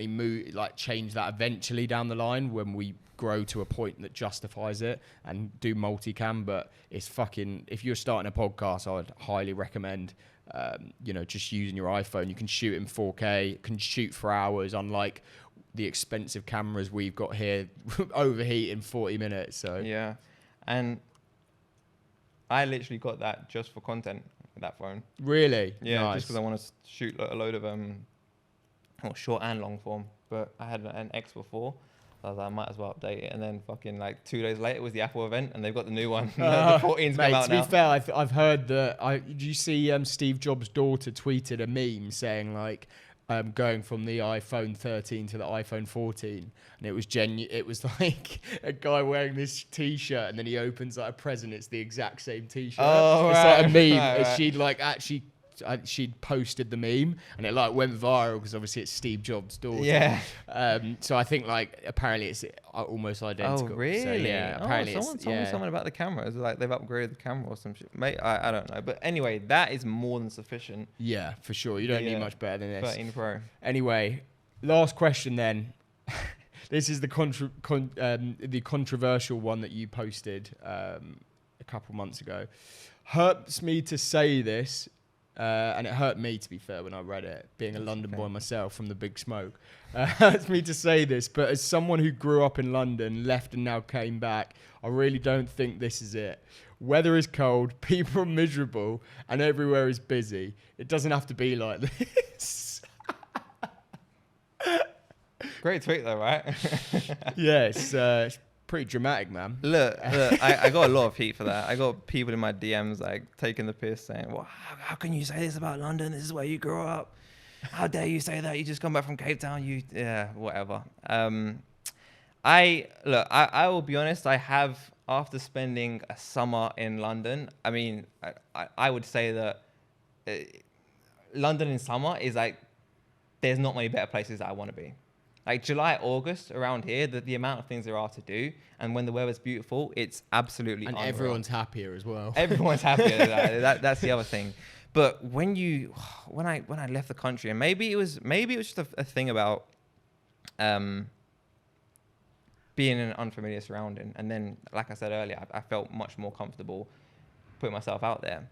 move, like, change that eventually down the line when we grow to a point that justifies it and do multicam. But it's if you're starting a podcast, I would highly recommend just using your iPhone. You can shoot in 4K, can shoot for hours, unlike the expensive cameras we've got here overheat in 40 minutes. So yeah, and I literally got that just for content with that phone. Really? Yeah, nice. just because I want to shoot a load of short and long form. But I had an X before. I was like, I might as well update it. And then fucking like 2 days later was the Apple event, and they've got the new one. The 14's come out now. To be fair, I've heard that. Did you see Steve Jobs' daughter tweeted a meme saying, like, going from the iPhone 13 to the iPhone 14, and it was It was like a guy wearing this T-shirt, and then he opens like a present. It's the exact same T-shirt. Oh, it's right, like a meme. right. She'd posted the meme, and it like went viral because obviously it's Steve Jobs' daughter. Yeah. So I think like apparently it's almost identical. Oh really? So, yeah. Apparently someone told me something about the camera. It's like they've upgraded the camera or some shit. Mate, I don't know. But anyway, that is more than sufficient. Yeah, for sure. You don't need much better than this. 13 Pro. Anyway, last question then. This is the controversial one that you posted a couple months ago. Hurts me to say this. And it hurt me, to be fair, when I read it, being a London boy myself from the Big Smoke. Hurts me to say this, but as someone who grew up in London, left and now came back, I really don't think this is it. Weather is cold, people are miserable, and everywhere is busy. It doesn't have to be like this. Great tweet though, right? Yeah, it's pretty dramatic, man. Look, I got a lot of heat for that. I got people in my DMs like taking the piss, saying, "Well, how can you say this about London? This is where you grew up. How dare you say that? You just come back from Cape Town. Whatever." I will be honest. I have, after spending a summer in London. I mean, I would say that London in summer is like, there's not many better places that I want to be. Like July, August around here, the amount of things there are to do, and when the weather's beautiful, it's absolutely and unreal. Everyone's happier as well. Everyone's happier. That's the other thing. But when I left the country, and maybe it was just a thing about being in an unfamiliar surrounding, and then like I said earlier, I felt much more comfortable putting myself out there.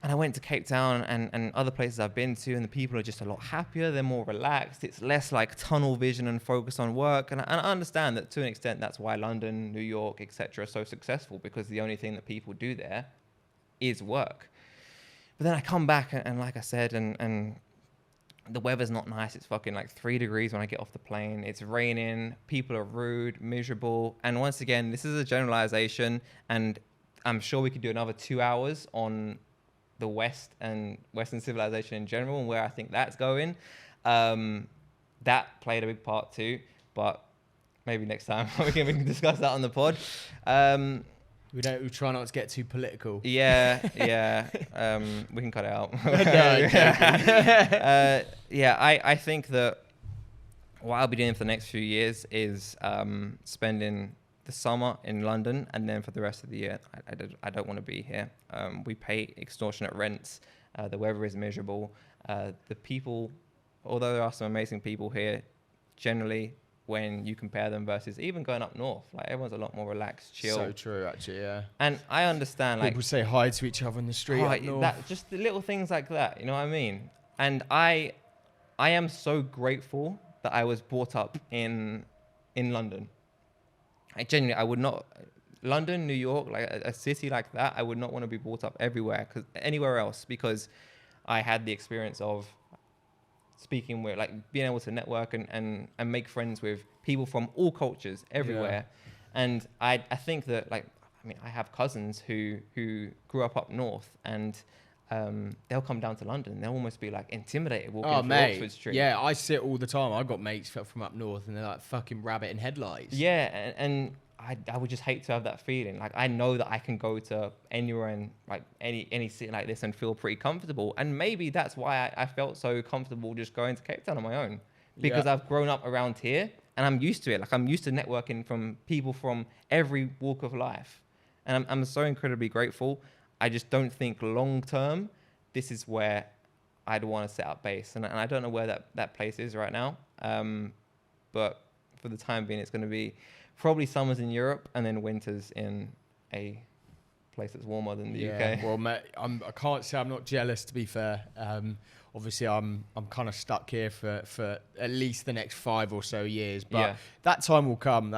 And I went to Cape Town and other places I've been to, and the people are just a lot happier. They're more relaxed. It's less like tunnel vision and focus on work. And I understand that to an extent, that's why London, New York, etc. are so successful, because the only thing that people do there is work. But then I come back and like I said, and the weather's not nice. It's fucking like 3 degrees when I get off the plane. It's raining. People are rude, miserable. And once again, this is a generalization, and I'm sure we could do another 2 hours on the West and Western civilization in general and where I think that's going. That played a big part too, but maybe next time we can discuss that on the pod. We try not to get too political. Yeah. We can cut it out. I think that what I'll be doing for the next few years is spending the summer in London, and then for the rest of the year, I don't want to be here. We pay extortionate rents. The weather is miserable. The people, although there are some amazing people here, generally, when you compare them versus even going up north, like everyone's a lot more relaxed, chill. So true, actually, yeah. And I understand, like people say hi to each other in the street. Just the little things like that, you know what I mean? And I am so grateful that I was brought up in London. I would not, London, New York, like a city like that, I would not want to be brought up anywhere else, because I had the experience of speaking with, like, being able to network and make friends with people from all cultures everywhere. Yeah. And I think that, like, I mean, I have cousins who grew up north, and they'll come down to London. They'll almost be like intimidated walking through Oxford Street. Yeah, I see it all the time. I've got mates from up north, and they're like fucking rabbit in headlights. Yeah, and I would just hate to have that feeling. Like, I know that I can go to anywhere in like any city like this and feel pretty comfortable. And maybe that's why I felt so comfortable just going to Cape Town on my own, because I've grown up around here and I'm used to it. Like, I'm used to networking from people from every walk of life, and I'm so incredibly grateful. I just don't think long term this is where I'd want to set up base, and I don't know where that place is right now. But for the time being, it's going to be probably summers in Europe and then winters in a place that's warmer than the UK. Well, mate, I can't say I'm not jealous, to be fair. Obviously, I'm kind of stuck here for at least the next 5 or so years. But that time will come.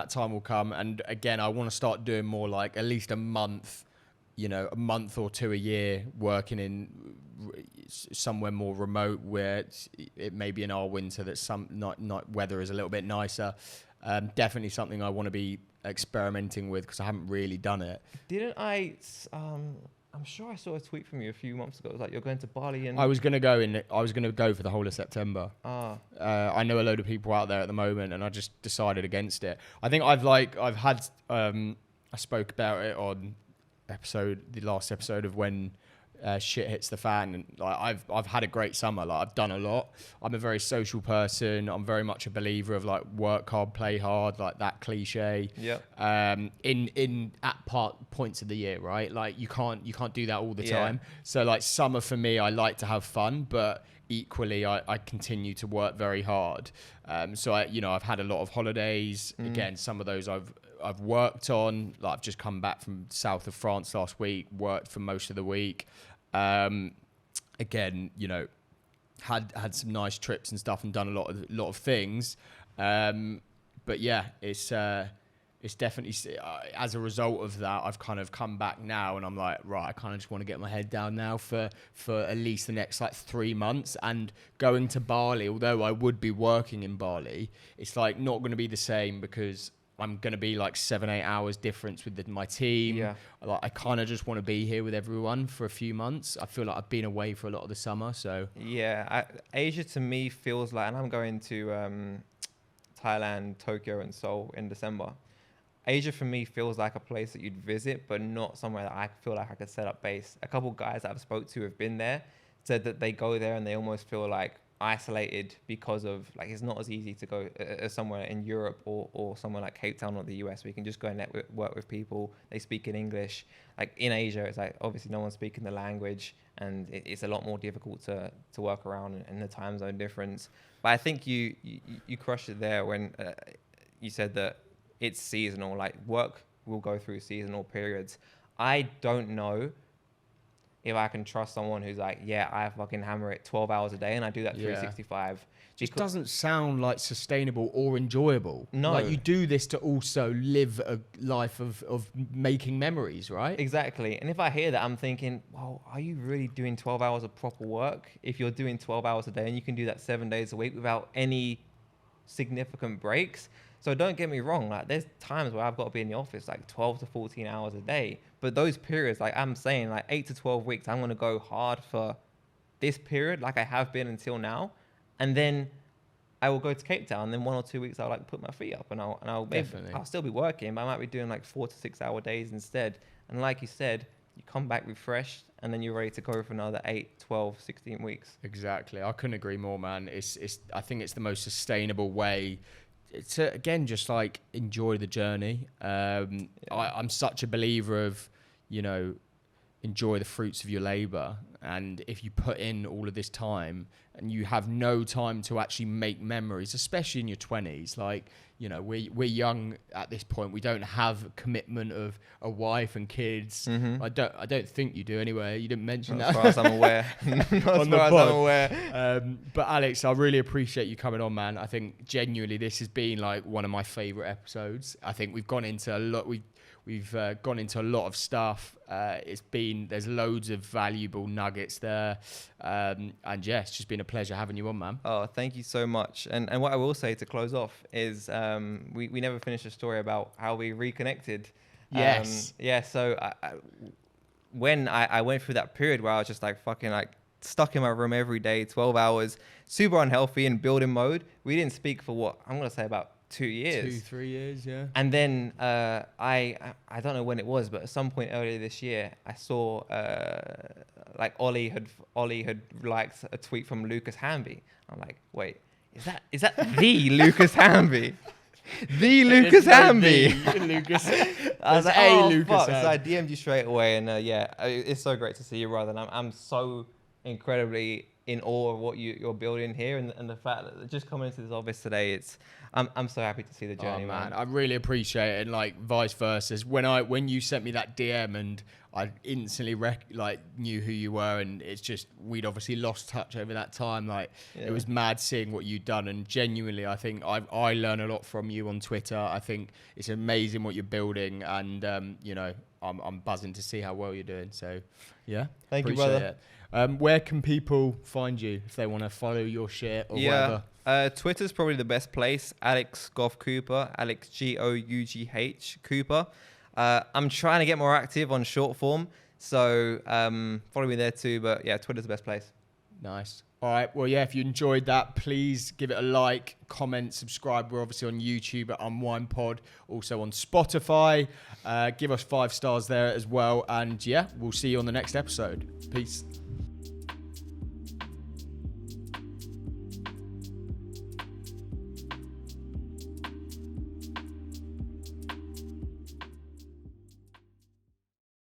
And again, I want to start doing more, like at least a month or 2 a year, working in somewhere more remote where it may be in our winter that some not weather is a little bit nicer. Definitely something I want to be experimenting with, because I haven't really done it. Didn't I? I'm sure I saw a tweet from you a few months ago. It was like, you're going to Bali, and I was going to go for the whole of September. I know a load of people out there at the moment, and I just decided against it. I think I spoke about it on the last episode of when shit hits the fan, and like I've had a great summer. Like, I've done a lot. I'm a very social person. I'm very much a believer of like work hard, play hard, like that cliche. Yeah. In points of the year, right? Like you can't do that all the time. So like summer for me, I like to have fun, but equally I continue to work very hard. So I've had a lot of holidays. Again, some of those I've worked on. Like, I've just come back from south of France last week, worked for most of the week. Again, had some nice trips and stuff, and done a lot of things. But yeah, it's definitely, as a result of that, I've kind of come back now, and I'm like, right, I kind of just want to get my head down now for at least the next like 3 months. And going to Bali, although I would be working in Bali, it's like not going to be the same, because I'm going to be like 7-8 hours difference with my team. Yeah. Like, I kind of just want to be here with everyone for a few months. I feel like I've been away for a lot of the summer, so. Yeah, Asia to me feels like, and I'm going to Thailand, Tokyo and Seoul in December. Asia for me feels like a place that you'd visit, but not somewhere that I feel like I could set up base. A couple guys that I've spoke to have been there, said that they go there and they almost feel like isolated because of like it's not as easy to go as somewhere in Europe or somewhere like Cape Town or the US where you can just go and work with people. They speak in English. Like in Asia, it's like obviously no one's speaking the language, and it's a lot more difficult to work around in the time zone difference. But I think you crushed it there when you said that it's seasonal. Like work will go through seasonal periods. I don't know if I can trust someone who's like, yeah, I fucking hammer it 12 hours a day and I do that 365. Just doesn't sound like sustainable or enjoyable. No. Like you do this to also live a life of making memories, right? Exactly. And if I hear that, I'm thinking, well, are you really doing 12 hours of proper work? If you're doing 12 hours a day and you can do that 7 days a week without any significant breaks. So don't get me wrong, like there's times where I've got to be in the office like 12 to 14 hours a day. But those periods, like I'm saying, like 8 to 12 weeks, I'm going to go hard for this period like I have been until now. And then I will go to Cape Town. And then 1 or 2 weeks, I'll like put my feet up and I'll still be working, but I might be doing like 4 to 6 hour days instead. And like you said, you come back refreshed and then you're ready to go for another 8, 12, 16 weeks. Exactly. I couldn't agree more, man. I think it's the most sustainable way to, again, just like enjoy the journey. I'm such a believer of, enjoy the fruits of your labor. And if you put in all of this time and you have no time to actually make memories, especially in your 20s, like, we're young at this point. We don't have a commitment of a wife and kids. Mm-hmm. I don't think you do anyway. You didn't mention that. As far as I'm aware. But Alex, I really appreciate you coming on, man. I think genuinely this has been like one of my favorite episodes. I think we've gone into a lot. We've gone into a lot of stuff. There's loads of valuable nuggets there. And yeah, it's just been a pleasure having you on, man. Oh, thank you so much. And what I will say to close off is we never finished the story about how we reconnected. Yes. So when I went through that period where I was just like fucking like stuck in my room every day, 12 hours, super unhealthy in building mode. We didn't speak for what I'm going to say about 2 years. 2-3 years, yeah. And then I don't know when it was, but at some point earlier this year, I saw like Ollie had liked a tweet from Lucas Hamby. I'm like, wait, is that the Lucas Hamby? The Lucas Hamby. Lucas. I was like, Lucas fuck. So I DM'd you straight away, and it's so great to see you, brother. And I'm so incredibly in awe of what you're building here, and the fact that just coming into this office today, I'm so happy to see the journey, man. I really appreciate it, and like vice versa. When you sent me that DM and I instantly knew who you were, and it's just we'd obviously lost touch over that time. It was mad seeing what you'd done, and genuinely, I think I learn a lot from you on Twitter. I think it's amazing what you're building, and I'm buzzing to see how well you're doing. So yeah, thank you, brother. Where can people find you if they want to follow your shit or whatever? Twitter's probably the best place. Alex Gough Cooper, Alex Gough Cooper. I'm trying to get more active on short form, so follow me there too. But yeah, Twitter's the best place. Nice. All right. Well, yeah, if you enjoyed that, please give it a like, comment, subscribe. We're obviously on YouTube at Unwind Pod, also on Spotify. Give us 5 stars there as well. And yeah, we'll see you on the next episode. Peace.